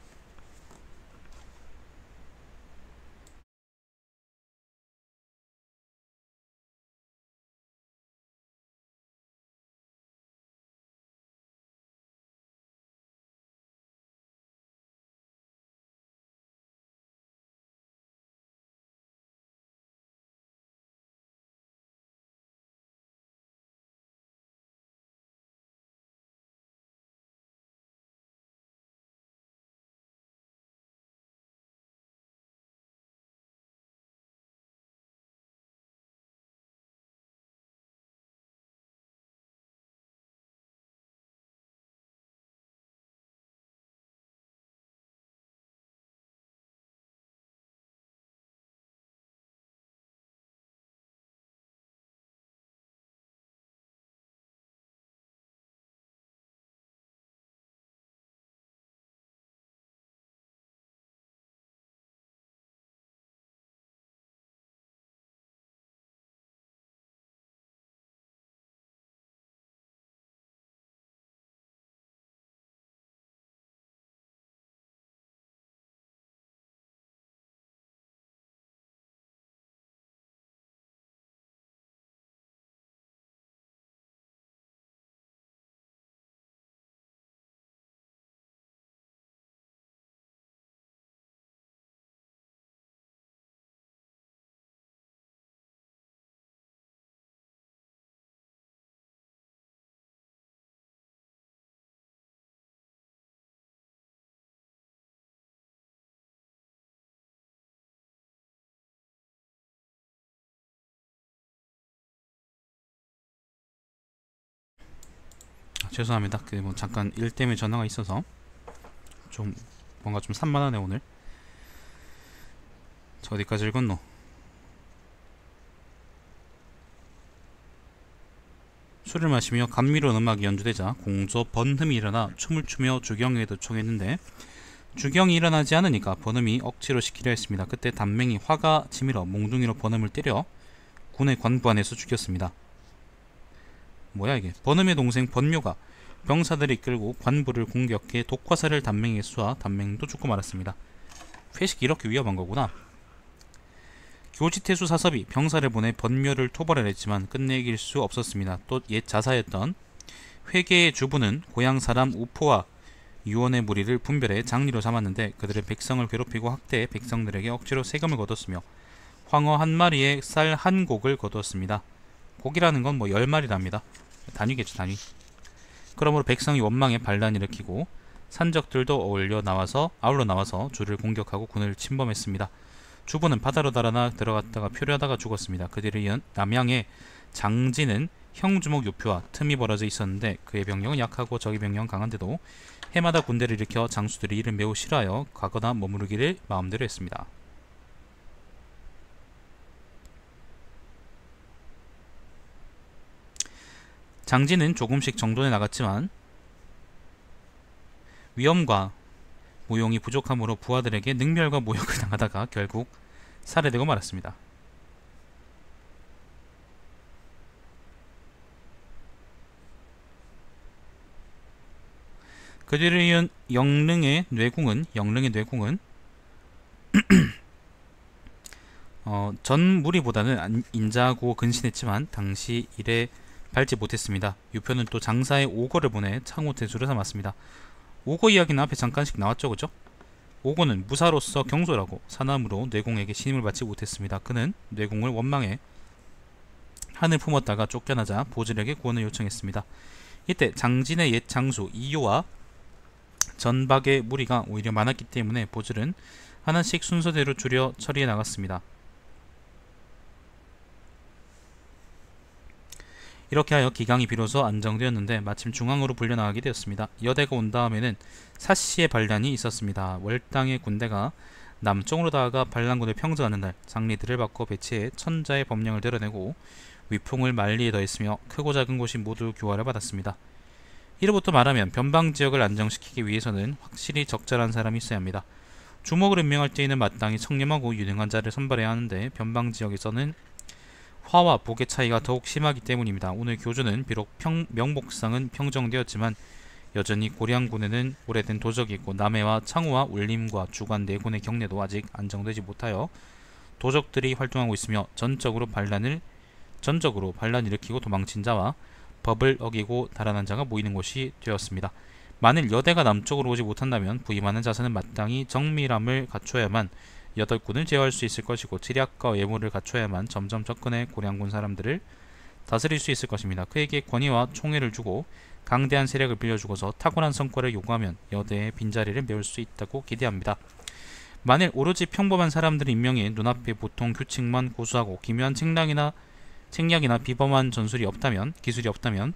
죄송합니다. 잠깐 일 때문에 전화가 있어서 좀 뭔가 좀 산만하네 오늘. 저 어디까지 읽었노? 술을 마시며 감미로운 음악이 연주되자 공조 번흠이 일어나 춤을 추며 주경에게도 청했는데 주경이 일어나지 않으니까 번흠이 억지로 시키려 했습니다. 그때 단맹이 화가 치밀어 몽둥이로 번흠을 때려 군의 관부 안에서 죽였습니다. 뭐야 이게? 번흠의 동생 번묘가 병사들을 이끌고 관부를 공격해 독화살을 단맹에게 쏘아 단맹도 죽고 말았습니다. 회식이 이렇게 위험한 거구나. 교지태수 사섭이 병사를 보내 번묘를 토벌을 했지만 끝내 이길 수 없었습니다. 또 옛 자사였던 회계의 주부는 고향 사람 우포와 유언의 무리를 분별해 장리로 삼았는데 그들은 백성을 괴롭히고 학대해 백성들에게 억지로 세금을 거뒀으며 황어 한 마리에 쌀 한 곡을 거두었습니다. 곡이라는 건 10마리랍니다. 단위겠죠, 단위. 그러므로 백성이 원망에 반란을 일으키고 산적들도 아울러 나와서 주를 공격하고 군을 침범했습니다. 주부는 바다로 달아나 들어갔다가 표류하다가 죽었습니다. 그들에 이은 남양의 장진은 형주목 요표와 틈이 벌어져 있었는데 그의 병력은 약하고 적의 병력은 강한데도 해마다 군대를 일으켜 장수들이 이를 매우 싫어하여 가거나 머무르기를 마음대로 했습니다. 장진은 조금씩 정돈해 나갔지만 위엄과 무용이 부족함으로 부하들에게 능멸과 모욕을 당하다가 결국 살해되고 말았습니다. 그들을 이은 영릉의 뇌궁은 전 무리보다는 인자하고 근신했지만 당시 일에 밟지 못했습니다. 유표는 또 장사의 오거를 보내 창호태수를 삼았습니다. 오거 이야기는 앞에 잠깐씩 나왔죠, 그죠? 오고는 무사로서 경솔하고 사남으로 뇌공에게 신임을 받지 못했습니다. 그는 뇌공을 원망해 한을 품었다가 쫓겨나자 보질에게 구원을 요청했습니다. 이때 장진의 옛 장수 이요와 전박의 무리가 오히려 많았기 때문에 보질은 하나씩 순서대로 줄여 처리해 나갔습니다. 이렇게 하여 기강이 비로소 안정되었는데 마침 중앙으로 불려나가게 되었습니다. 여대가 온 다음에는 사씨의 반란이 있었습니다. 월당의 군대가 남쪽으로 다가가 반란군을 평정하는 날 장리들을 바꿔 배치해 천자의 법령을 드러내고 위풍을 만리에 더했으며 크고 작은 곳이 모두 교화를 받았습니다. 이로부터 말하면 변방지역을 안정시키기 위해서는 확실히 적절한 사람이 있어야 합니다. 주목을 임명할 때에는 마땅히 청렴하고 유능한 자를 선발해야 하는데 변방지역에서는 화와 복의 차이가 더욱 심하기 때문입니다. 오늘 교주는 비록 명목상은 평정되었지만 여전히 고량군에는 오래된 도적이 있고 남해와 창우와 울림과 주관 네군의 경례도 아직 안정되지 못하여 도적들이 활동하고 있으며 전적으로 반란을 일으키고 도망친 자와 법을 어기고 달아난 자가 모이는 곳이 되었습니다. 만일 여대가 남쪽으로 오지 못한다면 부임하는 자세는 마땅히 정밀함을 갖춰야만 8군을 제어할 수 있을 것이고 지략과 외모를 갖춰야만 점점 접근해 고량군 사람들을 다스릴 수 있을 것입니다. 그에게 권위와 총애를 주고 강대한 세력을 빌려주고서 탁월한 성과를 요구하면 여대의 빈자리를 메울 수 있다고 기대합니다. 만일 오로지 평범한 사람들을 임명해 눈앞에 보통 규칙만 고수하고 기묘한 책략이나 비범한 전술이 없다면, 기술이 없다면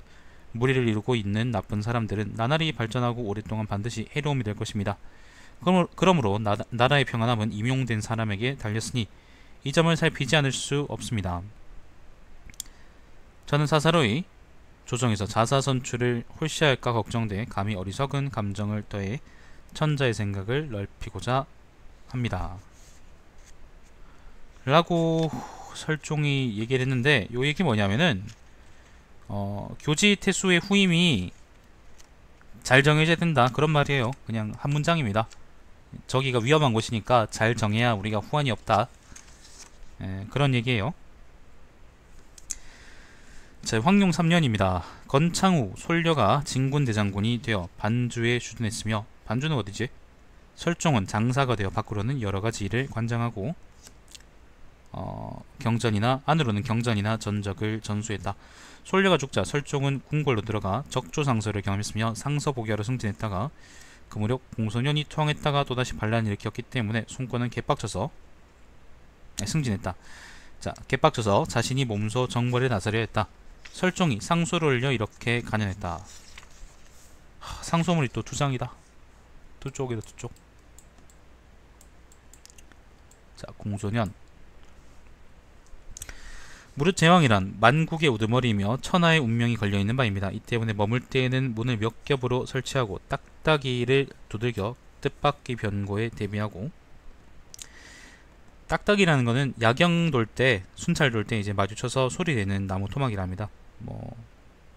무리를 이루고 있는 나쁜 사람들은 나날이 발전하고 오랫동안 반드시 해로움이 될 것입니다. 그러므로 나라의 평안함은 임용된 사람에게 달렸으니 이 점을 살피지 않을 수 없습니다. 저는 사사로이 조정에서 자사선출을 홀시할까 걱정돼 감히 어리석은 감정을 더해 천자의 생각을 넓히고자 합니다. 라고 설종이 얘기를 했는데 요 얘기 뭐냐면은 교지 태수의 후임이 잘 정해져야 된다 그런 말이에요. 그냥 한 문장입니다. 저기가 위험한 곳이니까 잘 정해야 우리가 후환이 없다. 그런 얘기예요. 자, 황룡 3년입니다. 건창후 솔려가 진군대장군이 되어 반주에 주둔했으며 반주는 어디지? 설종은 장사가 되어 밖으로는 여러가지 일을 관장하고 안으로는 경전이나 전적을 전수했다. 솔려가 죽자 설종은 궁궐로 들어가 적조상서를 경험했으며 상서보기하러 승진했다가 그 무렵 공소년이 투항했다가 또다시 반란을 일으켰기 때문에 손권은 개빡쳐서 승진했다. 자, 개빡쳐서 자신이 몸소 정벌에 나서려 했다. 설종이 상소를 올려 이렇게 간연했다. 상소물이 또 2장이다. 두 쪽이다, 두 쪽. 자, 공소년. 무릇 제왕이란 만국의 우두머리이며 천하의 운명이 걸려있는 바입니다. 이 때문에 머물 때에는 문을 몇 겹으로 설치하고 딱딱이를 두들겨 뜻밖의 변고에 대비하고, 딱딱이라는 거는 야경 돌 때, 순찰 돌 때 이제 마주쳐서 소리 내는 나무 토막이랍니다.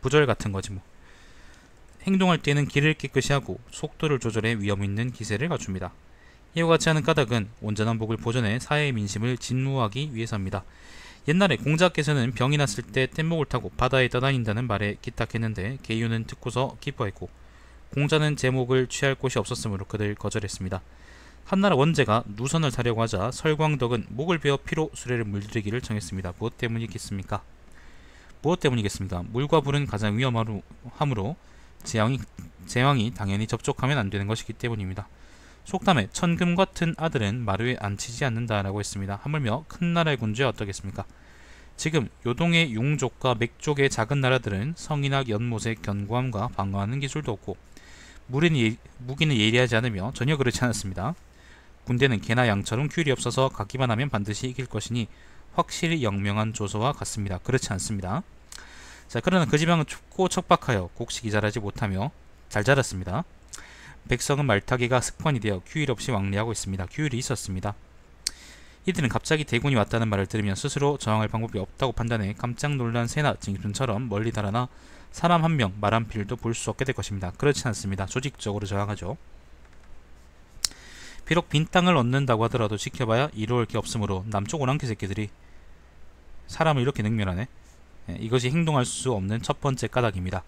부절 같은 거지 뭐. 행동할 때는 길을 깨끗이 하고 속도를 조절해 위험 있는 기세를 갖춥니다. 이와 같이 하는 까닭은 온전한 복을 보존해 사회의 민심을 진무하기 위해서입니다. 옛날에 공자께서는 병이 났을 때 뗏목을 타고 바다에 떠다닌다는 말에 기탁했는데 계유는 듣고서 기뻐했고 공자는 제목을 취할 곳이 없었으므로 그들 거절했습니다. 한나라 원제가 누선을 타려고 하자 설광덕은 목을 베어 피로 수레를 물들이기를 정했습니다. 무엇 때문이겠습니까? 물과 불은 가장 위험하므로 제왕이 당연히 접촉하면 안 되는 것이기 때문입니다. 속담에 천금 같은 아들은 마루에 앉히지 않는다라고 했습니다. 하물며 큰 나라의 군주야 어떠겠습니까? 지금 요동의 융족과 맥족의 작은 나라들은 성이나 연못의 견고함과 방어하는 기술도 없고 무기는 예리하지 않으며 전혀 그렇지 않았습니다. 군대는 개나 양처럼 규율이 없어서 가기만 하면 반드시 이길 것이니 확실히 영명한 조서와 같습니다. 그렇지 않습니다. 자, 그러나 그 지방은 춥고 척박하여 곡식이 자라지 못하며 잘 자랐습니다. 백성은 말타기가 습관이 되어 규율 없이 왕래하고 있습니다. 규율이 있었습니다. 이들은 갑자기 대군이 왔다는 말을 들으면 스스로 저항할 방법이 없다고 판단해 깜짝 놀란 새나 징순처럼 멀리 달아나 사람 한 명, 말 한 필도 볼 수 없게 될 것입니다. 그렇지 않습니다. 조직적으로 저항하죠. 비록 빈 땅을 얻는다고 하더라도 지켜봐야 이로울 게 없으므로 남쪽 오랑캐 새끼들이 사람을 이렇게 능멸하네. 이것이 행동할 수 없는 첫 번째 까닭입니다.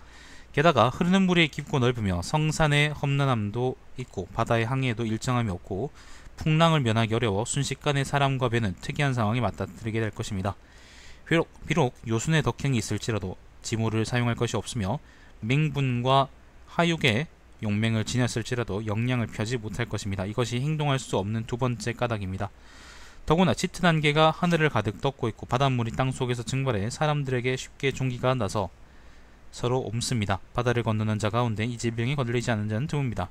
게다가 흐르는 물이 깊고 넓으며 성산의 험난함도 있고 바다의 항해에도 일정함이 없고 풍랑을 면하기 어려워 순식간에 사람과 배는 특이한 상황에 맞닥뜨리게 될 것입니다. 비록 요순의 덕행이 있을지라도 지모를 사용할 것이 없으며 맹분과 하육의 용맹을 지녔을지라도 역량을 펴지 못할 것입니다. 이것이 행동할 수 없는 두 번째 까닭입니다. 더구나 짙은 안개가 하늘을 가득 덮고 있고 바닷물이 땅속에서 증발해 사람들에게 쉽게 종기가 나서 서로 옮습니다. 바다를 건너는 자 가운데 이 질병에 걸리지 않은 자는 드뭅니다.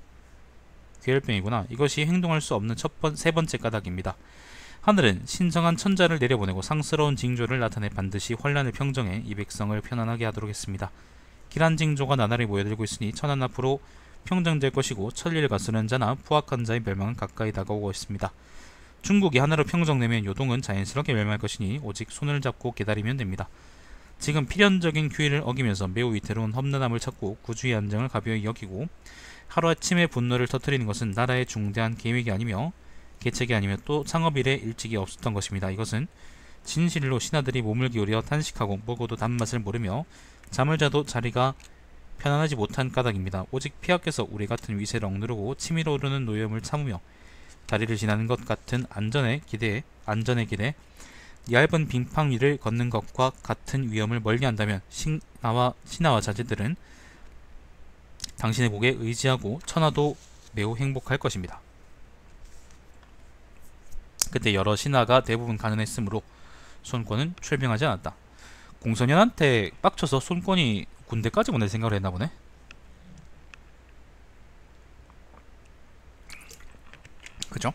괴혈병이구나. 이것이 행동할 수 없는 세 번째 까닭입니다. 하늘은 신성한 천자를 내려보내고 상스러운 징조를 나타내 반드시 환란을 평정해 이 백성을 편안하게 하도록 했습니다. 길한 징조가 나날이 모여들고 있으니 천안 앞으로 평정될 것이고 천리를 가스는 자나 포악한 자의 멸망은 가까이 다가오고 있습니다. 중국이 하나로 평정되면 요동은 자연스럽게 멸망할 것이니 오직 손을 잡고 기다리면 됩니다. 지금 필연적인 규율을 어기면서 매우 위태로운 험난함을 찾고 구주의 안정을 가벼이 여기고 하루아침에 분노를 터뜨리는 것은 나라의 중대한 계획이 아니며 계책이 아니며 또 창업일에 일찍이 없었던 것입니다. 이것은 진실로 신하들이 몸을 기울여 단식하고 먹어도 단맛을 모르며 잠을 자도 자리가 편안하지 못한 까닭입니다. 오직 폐하께서 우리 같은 위세를 억누르고 치밀어 오르는 노염을 참으며 다리를 지나는 것 같은 안전에 기대 얇은 빙판 위를 걷는 것과 같은 위험을 멀리한다면 신하와 자제들은 당신의 목에 의지하고 천하도 매우 행복할 것입니다. 그때 여러 신하가 대부분 가난했으므로 손권은 출병하지 않았다. 공소년한테 빡쳐서 손권이 군대까지 보낼 생각을 했나보네. 그죠?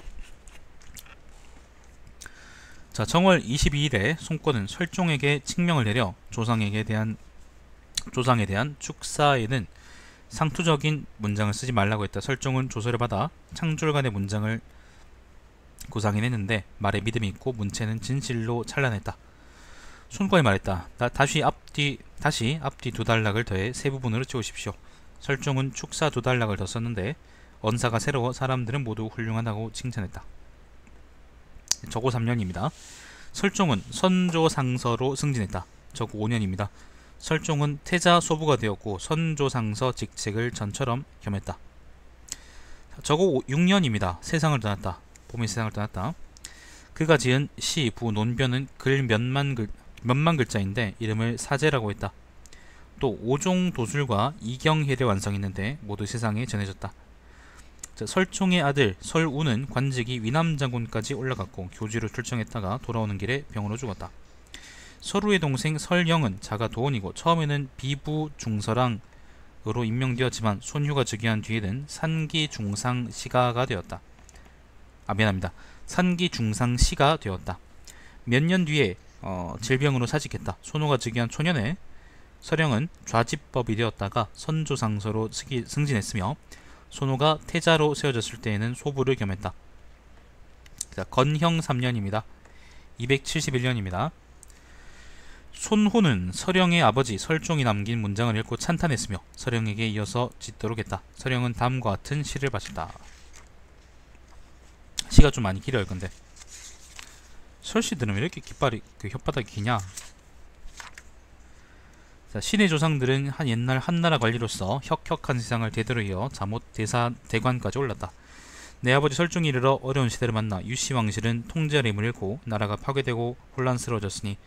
자, 정월 22일에 손권은 설종에게 칙명을 내려 조상에 대한 축사에는 상투적인 문장을 쓰지 말라고 했다. 설종은 조서를 받아 창졸간의 문장을 구상해냈는데 말에 믿음이 있고 문체는 진실로 찬란했다. 손권이 말했다. 다시 앞뒤 2달락을 더해 세 부분으로 채우십시오. 설종은 축사 2달락을 더 썼는데 언사가 새로워 사람들은 모두 훌륭하다고 칭찬했다. 저고 3년입니다. 설종은 선조상서로 승진했다. 저고 5년입니다. 설종은 태자 소부가 되었고 선조상서 직책을 전처럼 겸했다. 저고 6년입니다. 세상을 떠났다. 봄이 세상을 떠났다. 그가 지은 시, 부, 논변은 글 몇만 글자인데 이름을 사제라고 했다. 또 오종 도술과 이경혜를 완성했는데 모두 세상에 전해졌다. 설종의 아들 설우는 관직이 위남장군까지 올라갔고 교주로 출정했다가 돌아오는 길에 병으로 죽었다. 설우의 동생 설영은 자가 도원이고 처음에는 비부 중서랑으로 임명되었지만 손휴가 즉위한 뒤에는 산기중상시가가 되었다. 산기중상시가 되었다. 몇 년 뒤에 질병으로 사직했다. 손후가 즉위한 초년에 설영은 좌집법이 되었다가 선조상서로 승진했으며 손후가 태자로 세워졌을 때에는 소부를 겸했다. 건형 3년입니다. 271년입니다. 손후는 설영의 아버지 설종이 남긴 문장을 읽고 찬탄했으며 설영에게 이어서 짓도록 했다. 설영은 다음과 같은 시를 바쳤다. 시가 좀 많이 길어요. 근데 설시 들으면 이렇게 혓바닥이 기냐. 자, 신의 조상들은 옛날 한나라 관리로서 혁혁한 세상을 대대로 이어 자못 대관까지 올랐다. 내 아버지 설종이 이르러 어려운 시대를 만나 유씨왕실은 통제할 힘을 잃고 나라가 파괴되고 혼란스러워졌으니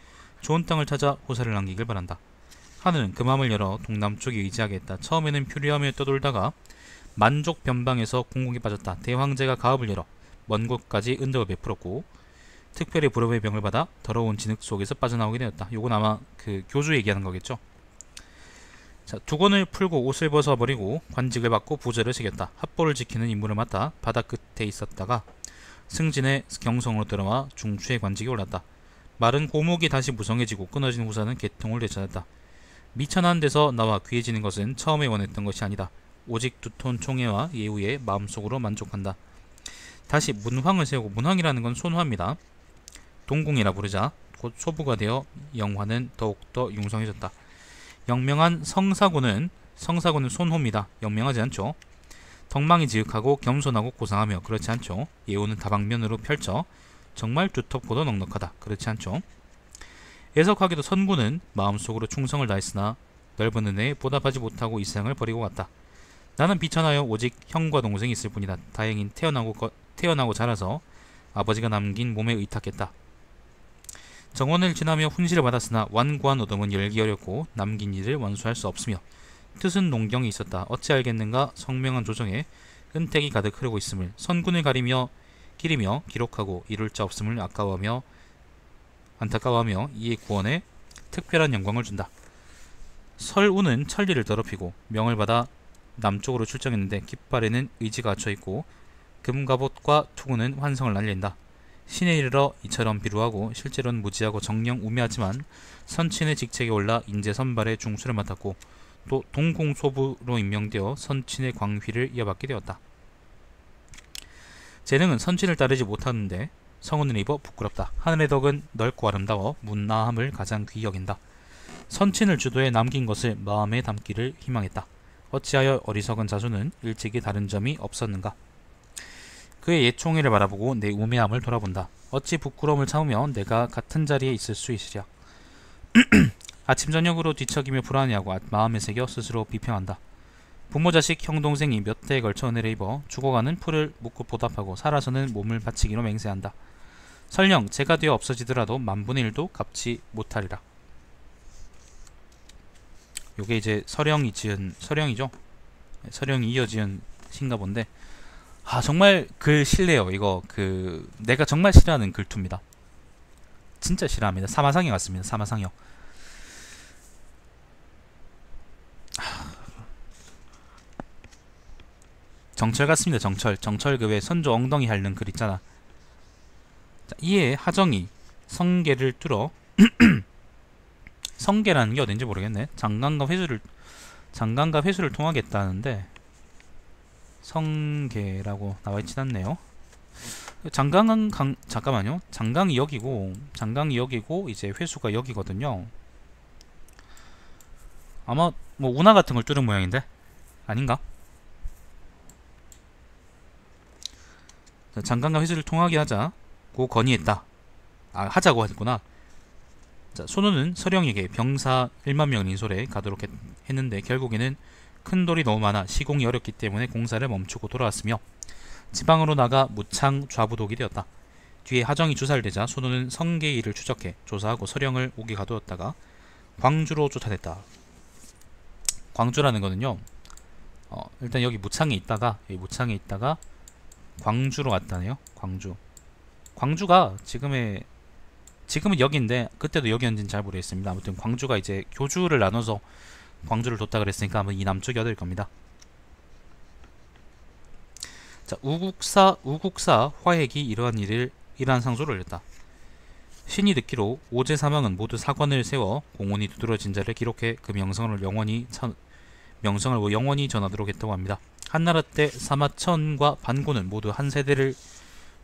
좋은 땅을 찾아 호사를 남기길 바란다. 하늘은 그 마음을 열어 동남쪽에 의지하게 했다. 처음에는 표류하며 떠돌다가 만족 변방에서 공공에 빠졌다. 대황제가 가업을 열어 먼 곳까지 은덕을 베풀었고 특별히 불업의 병을 받아 더러운 진흙 속에서 빠져나오게 되었다. 요건 아마 그 교주 얘기하는 거겠죠. 자, 두건을 풀고 옷을 벗어버리고 관직을 받고 부제를 새겼다. 합보를 지키는 임무를 맡아 바다 끝에 있었다가 승진의 경성으로 들어와 중추의 관직에 올랐다. 마른 고목이 다시 무성해지고 끊어진 후사는 개통을 되찾았다. 미천한 데서 나와 귀해지는 것은 처음에 원했던 것이 아니다. 오직 두톤 총애와 예우에 마음속으로 만족한다. 다시 문황을 세우고, 문황이라는 건 손화입니다. 동궁이라 부르자 곧 소부가 되어 영화는 더욱더 융성해졌다. 영명한 성사군은 손호입니다. 영명하지 않죠. 덕망이 지극하고 겸손하고 고상하며 그렇지 않죠. 예우는 다방면으로 펼쳐 정말 두텁고도 넉넉하다. 그렇지 않죠. 애석하게도 선구는 마음속으로 충성을 다했으나 넓은 은혜에 보답하지 못하고 이 세상을 버리고 갔다. 나는 비천하여 오직 형과 동생이 있을 뿐이다. 다행히 태어나고 자라서 아버지가 남긴 몸에 의탁했다. 정원을 지나며 훈시를 받았으나 완고한 어둠은 열기 어렵고 남긴 일을 완수할 수 없으며 뜻은 농경이 있었다. 어찌 알겠는가. 성명한 조정에 은택이 가득 흐르고 있음을 선군을 기리며 기록하고 이룰 자 없음을 안타까워하며 이에 구원에 특별한 영광을 준다. 설우는 천리를 더럽히고 명을 받아 남쪽으로 출정했는데 깃발에는 의지가 갇혀있고 금갑옷과 투구는 환성을 날린다. 신에 이르러 이처럼 비루하고 실제로는 무지하고 정령 우매하지만 선친의 직책에 올라 인재 선발의 중수를 맡았고 또 동공소부로 임명되어 선친의 광휘를 이어받게 되었다. 재능은 선친을 따르지 못하는데 성운을 입어 부끄럽다. 하늘의 덕은 넓고 아름다워 문나함을 가장 귀히 여긴다. 선친을 주도해 남긴 것을 마음에 담기를 희망했다. 어찌하여 어리석은 자수는 일찍이 다른 점이 없었는가. 그의 옛 총애를 바라보고 내 우매함을 돌아본다. 어찌 부끄러움을 참으며 내가 같은 자리에 있을 수 있으랴. 아침 저녁으로 뒤척이며 불안해하고 마음에 새겨 스스로 비평한다. 부모 자식 형 동생이 몇 대에 걸쳐 은혜를 입어 죽어가는 풀을 묻고 보답하고 살아서는 몸을 바치기로 맹세한다. 설령 제가 되어 없어지더라도 만분의 1도 갚지 못하리라. 요게 이제 서령이죠. 서령이 이어 지은 신가 본데, 정말 글 싫네요. 이거 내가 정말 싫어하는 글투입니다. 진짜 싫어합니다. 사마상역 같습니다. 사마상역. 정철 같습니다. 정철 그 왜 선조 엉덩이 핥는 글 있잖아. 자, 이에 하정이 성계를 뚫어 성계라는 게 어딘지 모르겠네. 장강과 회수를 통하겠다는데 성계라고 나와있진 않네요. 잠깐만요. 장강이 여기고 이제 회수가 여기거든요. 아마 뭐 운하 같은 걸 뚫은 모양인데 아닌가? 장강과 회수를 통하게 하자고 건의했다. 하자고 했구나. 자, 손우는 서령에게 병사 1만 명을 인솔해 가도록 했는데 결국에는 큰 돌이 너무 많아 시공이 어렵기 때문에 공사를 멈추고 돌아왔으며 지방으로 나가 무창 좌부독이 되었다. 뒤에 하정이 주살되자 손우는 성계의 일을 추적해 조사하고 서령을 오게 가두었다가 광주로 쫓아냈다. 광주라는 거는요, 일단 여기 무창에 있다가 광주로 갔다네요. 광주가 지금은 여기인데 그때도 여기였는지는 잘 모르겠습니다. 아무튼 광주가 이제 교주를 나눠서 광주를 뒀다 그랬으니까 아마 이 남쪽이 어딜 겁니다. 자, 우국사 화획이 이러한 상소를 올렸다. 신이 듣기로 오제 사망은 모두 사관을 세워 공원이 두드러진 자를 기록해 그 명성을 영원히 전하도록 했다고 합니다. 한나라 때 사마천과 반고는 모두 한 세대를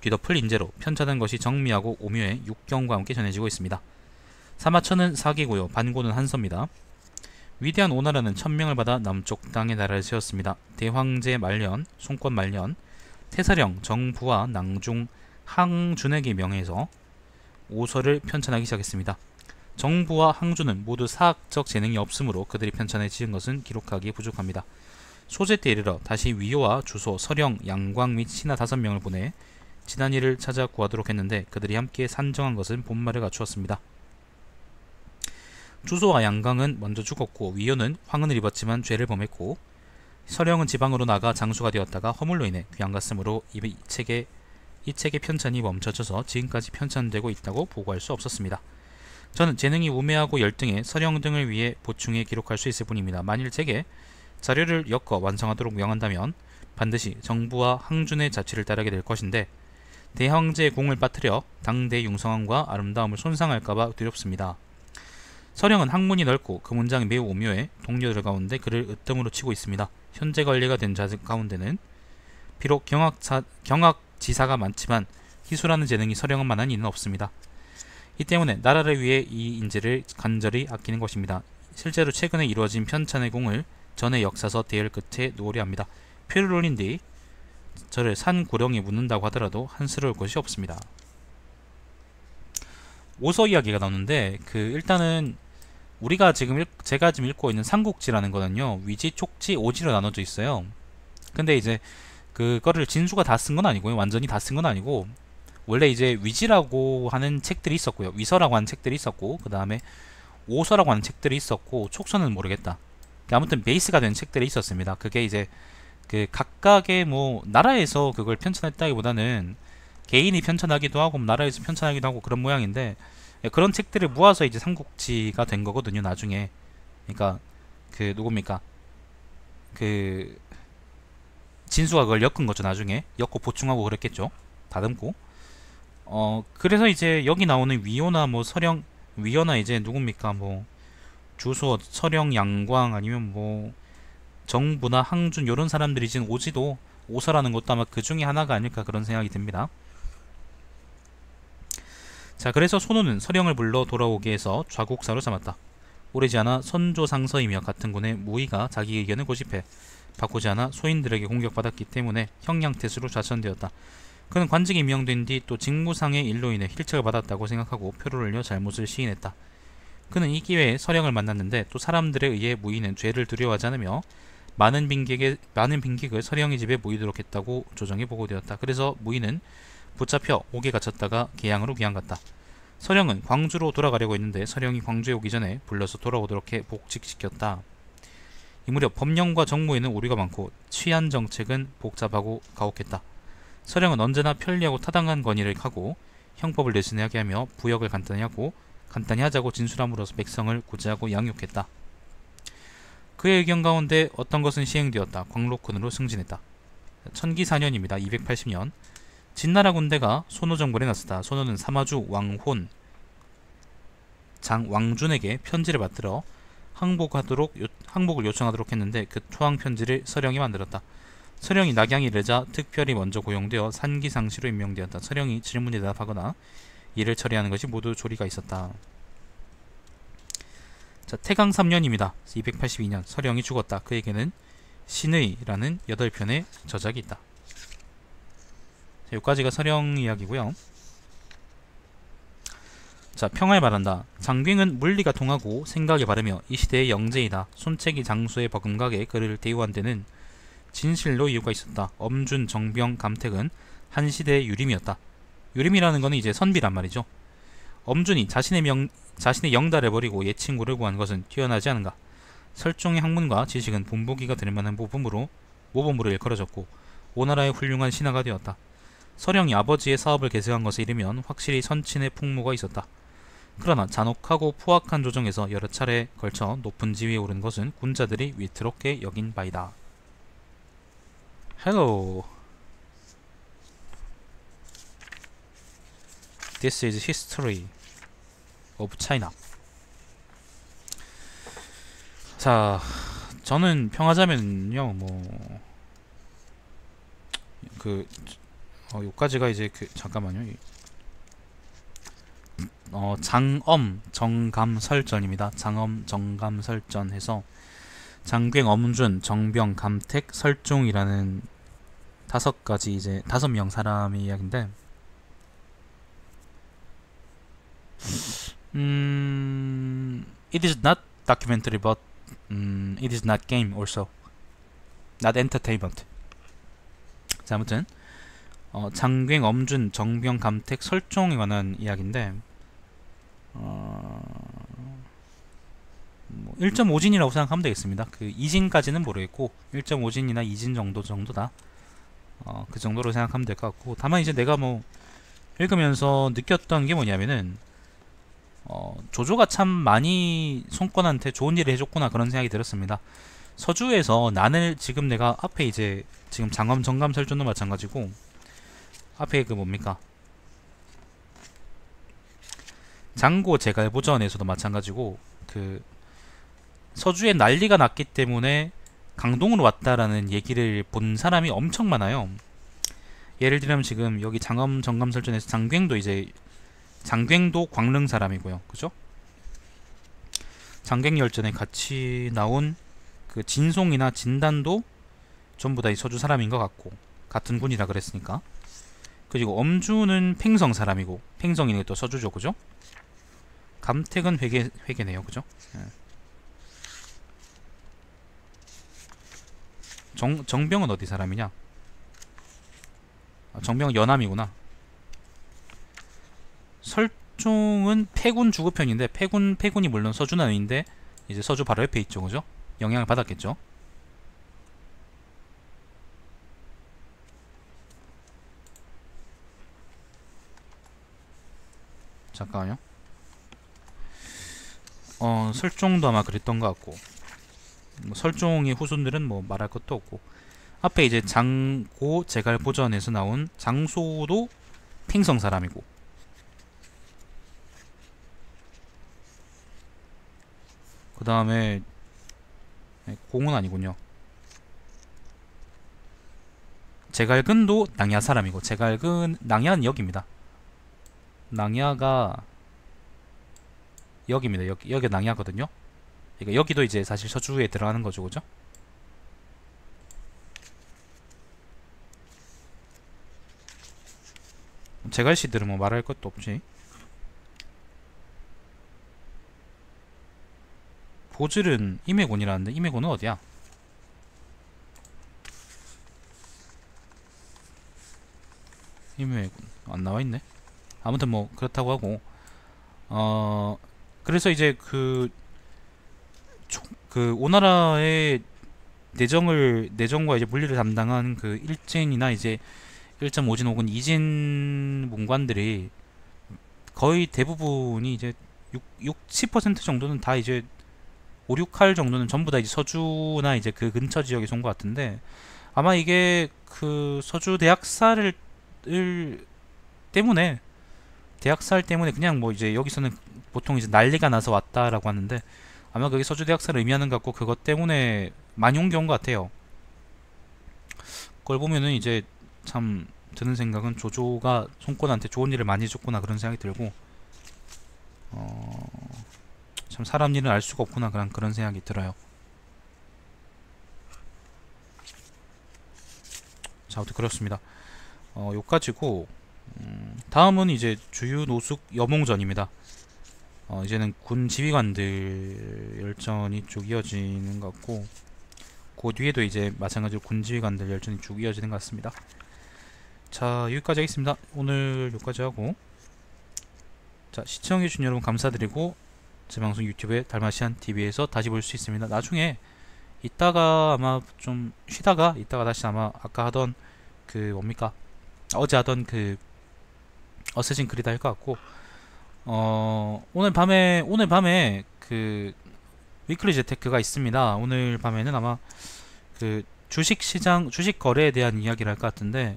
뒤덮을 인재로 편찬한 것이 정미하고 오묘해 육경과 함께 전해지고 있습니다. 사마천은 사기고요. 반고는 한서입니다. 위대한 오나라는 천명을 받아 남쪽 땅에 나라를 세웠습니다. 대황제 말년, 송권 말년, 태사령, 정부와 낭중, 항준에게 명해서 오서를 편찬하기 시작했습니다. 정부와 항준은 모두 사학적 재능이 없으므로 그들이 편찬해 지은 것은 기록하기 부족합니다. 소제 때 이르러 다시 위효와 주소, 서령, 양광 및 신하 5명을 보내 지난 일을 찾아 구하도록 했는데 그들이 함께 산정한 것은 본말을 갖추었습니다. 주소와 양광은 먼저 죽었고 위효는 황은을 입었지만 죄를 범했고 서령은 지방으로 나가 장수가 되었다가 허물로 인해 귀양 갔으므로 이 책의 편찬이 멈춰져서 지금까지 편찬되고 있다고 보고할 수 없었습니다. 저는 재능이 우매하고 열등해 서령 등을 위해 보충해 기록할 수 있을 뿐입니다. 만일 제게 자료를 엮어 완성하도록 명한다면 반드시 정부와 항준의 자취를 따르게 될 것인데 대황제의 공을 빠뜨려 당대 융성함과 아름다움을 손상할까봐 두렵습니다. 서령은 학문이 넓고 그 문장이 매우 오묘해 동료들 가운데 그를 으뜸으로 치고 있습니다. 현재 관리가 된 자 가운데는 비록 경학지사가 많지만 희수라는 재능이 서령은 만한 이는 없습니다. 이 때문에 나라를 위해 이 인재를 간절히 아끼는 것입니다. 실제로 최근에 이루어진 편찬의 공을 전의 역사서 대열 끝에 놓으려 합니다. 표를 올린 뒤 저를 산고령에 묻는다고 하더라도 한스러울 것이 없습니다. 오서 이야기가 나오는데 일단은 우리가 지금 제가 지금 읽고 있는 삼국지라는 거는요, 위지, 촉지, 오지로 나눠져 있어요. 근데 이제 그거를 진수가 다 쓴 건 아니고요, 완전히 다 쓴 건 아니고, 원래 이제 위지라고 하는 책들이 있었고요, 위서라고 하는 책들이 있었고, 그 다음에 오서라고 하는 책들이 있었고, 촉서는 모르겠다. 아무튼 베이스가 된 책들이 있었습니다. 그게 이제 그 각각의 뭐 나라에서 그걸 편찬했다기보다는 개인이 편찬하기도 하고 나라에서 편찬하기도 하고 그런 모양인데, 그런 책들을 모아서 이제 삼국지가 된 거거든요, 나중에. 그러니까 그 누굽니까? 그 진수가 그걸 엮은 거죠, 나중에. 엮고 보충하고 그랬겠죠. 다듬고. 그래서 이제 여기 나오는 위호나 뭐 서령, 위호나 이제 누굽니까? 뭐 주소, 서령, 양광 아니면 뭐 정부나 항준 요런 사람들이 지금 오지도 오서라는 것도 아마 그 중에 하나가 아닐까 그런 생각이 듭니다. 자, 그래서 손호는 서령을 불러 돌아오게 해서 좌국사로 삼았다. 오래지 않아 선조상서이며 같은 군의 무의가 자기 의견을 고집해 바꾸지 않아 소인들에게 공격받았기 때문에 형량태수로 좌천되었다. 그는 관직이 임명된 뒤 또 직무상의 일로 인해 힐책을 받았다고 생각하고 표를 올려 잘못을 시인했다. 그는 이 기회에 서령을 만났는데 또 사람들에 의해 무의는 죄를 두려워하지 않으며 많은 빈객을 서령의 집에 모이도록 했다고 조정이 보고되었다. 그래서 무의는 붙잡혀 옥에 갇혔다가 계양으로 귀양갔다. 서령은 광주로 돌아가려고 했는데 서령이 광주에 오기 전에 불러서 돌아오도록 해 복직시켰다. 이 무렵 법령과 정무에는 오류가 많고 취한 정책은 복잡하고 가혹했다. 서령은 언제나 편리하고 타당한 건의를 하고 형법을 내신하게 하며 부역을 간단히 하자고 진술함으로써 백성을 구제하고 양육했다. 그의 의견 가운데 어떤 것은 시행되었다. 광록군으로 승진했다. 천기 4년입니다. 280년. 진나라 군대가 손호 정벌에 나섰다. 손호는 사마주 왕혼 왕준에게 편지를 받들어 항복을 요청하도록 했는데 그 투항 편지를 서령이 만들었다. 서령이 낙양이 이르자 특별히 먼저 고용되어 산기상시로 임명되었다. 서령이 질문에 대답하거나 일을 처리하는 것이 모두 조리가 있었다. 자, 태강 3년입니다. 282년 서령이 죽었다. 그에게는 신의라는 8편의 저작이 있다. 자, 여기까지가 서령 이야기고요. 자, 평화에 말한다. 장균은 물리가 통하고 생각이 바르며 이 시대의 영재이다. 손책이 장수의 버금가게 그를 대우한 데는 진실로 이유가 있었다. 엄준, 정병, 감택은 한 시대의 유림이었다. 유림이라는 것은 이제 선비란 말이죠. 엄준이 자신의 영달을 버리고 옛 친구를 구한 것은 뛰어나지 않은가. 설종의 학문과 지식은 본보기가 될 만한 모범으로 일컬어졌고 오나라의 훌륭한 신하가 되었다. 서령이 아버지의 사업을 계승한 것에 이르면 확실히 선친의 풍모가 있었다. 그러나 잔혹하고 포악한 조정에서 여러 차례 걸쳐 높은 지위에 오른 것은 군자들이 위태롭게 여긴 바이다. Hello. This is history of China. 자, 저는 평하자면요, 요까지가 이제 잠깐만요. 장엄 정감설전입니다. 장엄 정감설전 해서 장괭, 엄준, 정병, 감택, 설종이라는 5명 사람의 이야기인데, it is not documentary, but it is not game also, not entertainment. 자, 아무튼 장괭, 엄준, 정병, 감택, 설종에 관한 이야기인데, 1.5진이라고 생각하면 되겠습니다. 그 2진까지는 모르겠고 1.5진이나 2진 정도다. 그 정도로 생각하면 될 것 같고, 다만 이제 내가 읽으면서 느꼈던 게 뭐냐면은 조조가 참 많이 손권한테 좋은 일을 해줬구나 그런 생각이 들었습니다. 서주에서 지금 내가 앞에 이제 지금 장엄 정감설전도 마찬가지고 앞에 장고 제갈보전에서도 마찬가지고 서주에 난리가 났기 때문에 강동으로 왔다라는 얘기를 본 사람이 엄청 많아요. 예를 들면 지금 여기 장엄 정감설전에서 장괭도 광릉 사람이고요. 그죠? 장괭열전에 같이 나온 그 진송이나 진단도 전부 다 이 서주 사람인 것 같고, 같은 군이라 그랬으니까. 그리고 엄주는 팽성 사람이고, 팽성이네 또 서주죠. 그죠? 감택은 회계네요, 그죠? 예. 정병은 어디 사람이냐? 아, 정병은 연암이구나. 설종은 패군 주급편인데 패군이 물론 서주는 아닌데 이제 서주 바로 옆에 있죠, 그죠? 영향을 받았겠죠. 잠깐만요. 설종도 아마 그랬던 것 같고, 뭐 설종의 후손들은 뭐 말할 것도 없고, 앞에 이제 장고 제갈 보전에서 나온 장소도 팽성 사람이고, 그 다음에 공은 아니군요. 제갈근도 낭야 사람이고, 제갈근 낭야는 여기입니다. 낭야가 여기입니다. 여기 낭야거든요. 그러니까 여기도 이제 사실 서주에 들어가는 거죠, 그죠? 제갈씨들은 뭐 말할 것도 없지. 보질은 임해곤이라는데 임해곤은 어디야? 임해곤 안 나와있네. 아무튼 뭐 그렇다고 하고, 그래서 이제 그 오나라의 내정과 이제 물리를 담당한 그 일진이나 이제 1.5진 혹은 2진 문관들이 거의 대부분이 이제 60% 정도는 다 이제 5, 6할 정도는 전부 다 이제 서주나 이제 그 근처 지역에서 온 것 같은데, 아마 이게 그 서주 대학살을 때문에 대학살 때문에 그냥 뭐 이제 여기서는 보통 이제 난리가 나서 왔다라고 하는데, 아마 그게 서주 대학살을 의미하는 것 같고 그것 때문에 많이 옮겨온 것 같아요. 그걸 보면은 이제 참 드는 생각은 조조가 손권한테 좋은 일을 많이 줬구나 그런 생각이 들고, 참 사람 일은 알 수가 없구나 그런 생각이 들어요. 자, 아무튼 그렇습니다. 요까지고, 다음은 이제 주유 노숙 여몽전입니다. 이제는 군 지휘관들 열전이 쭉 이어지는 것 같고, 그 뒤에도 이제 마찬가지로 군 지휘관들 열전이 쭉 이어지는 것 같습니다. 자, 여기까지 하겠습니다. 오늘 여기까지 하고, 자, 시청해주신 여러분 감사드리고, 제 방송 유튜브에 달마시안TV에서 다시 볼 수 있습니다. 나중에 이따가 아마 좀 쉬다가 이따가 다시 아마 아까 하던 그 뭡니까, 어제 하던 그 어쌔신 크리드 할 것 같고, 오늘 밤에 그 위클리 재테크가 있습니다. 오늘 밤에는 아마 그 주식시장 주식 거래에 대한 이야기를 할 것 같은데,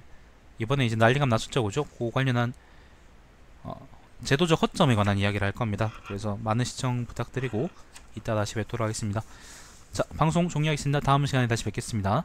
이번에 이제 난리가 났었죠, 그죠? 그 관련한 제도적 허점에 관한 이야기를 할 겁니다. 그래서 많은 시청 부탁드리고 이따 다시 뵙도록 하겠습니다. 자, 방송 종료하겠습니다. 다음 시간에 다시 뵙겠습니다.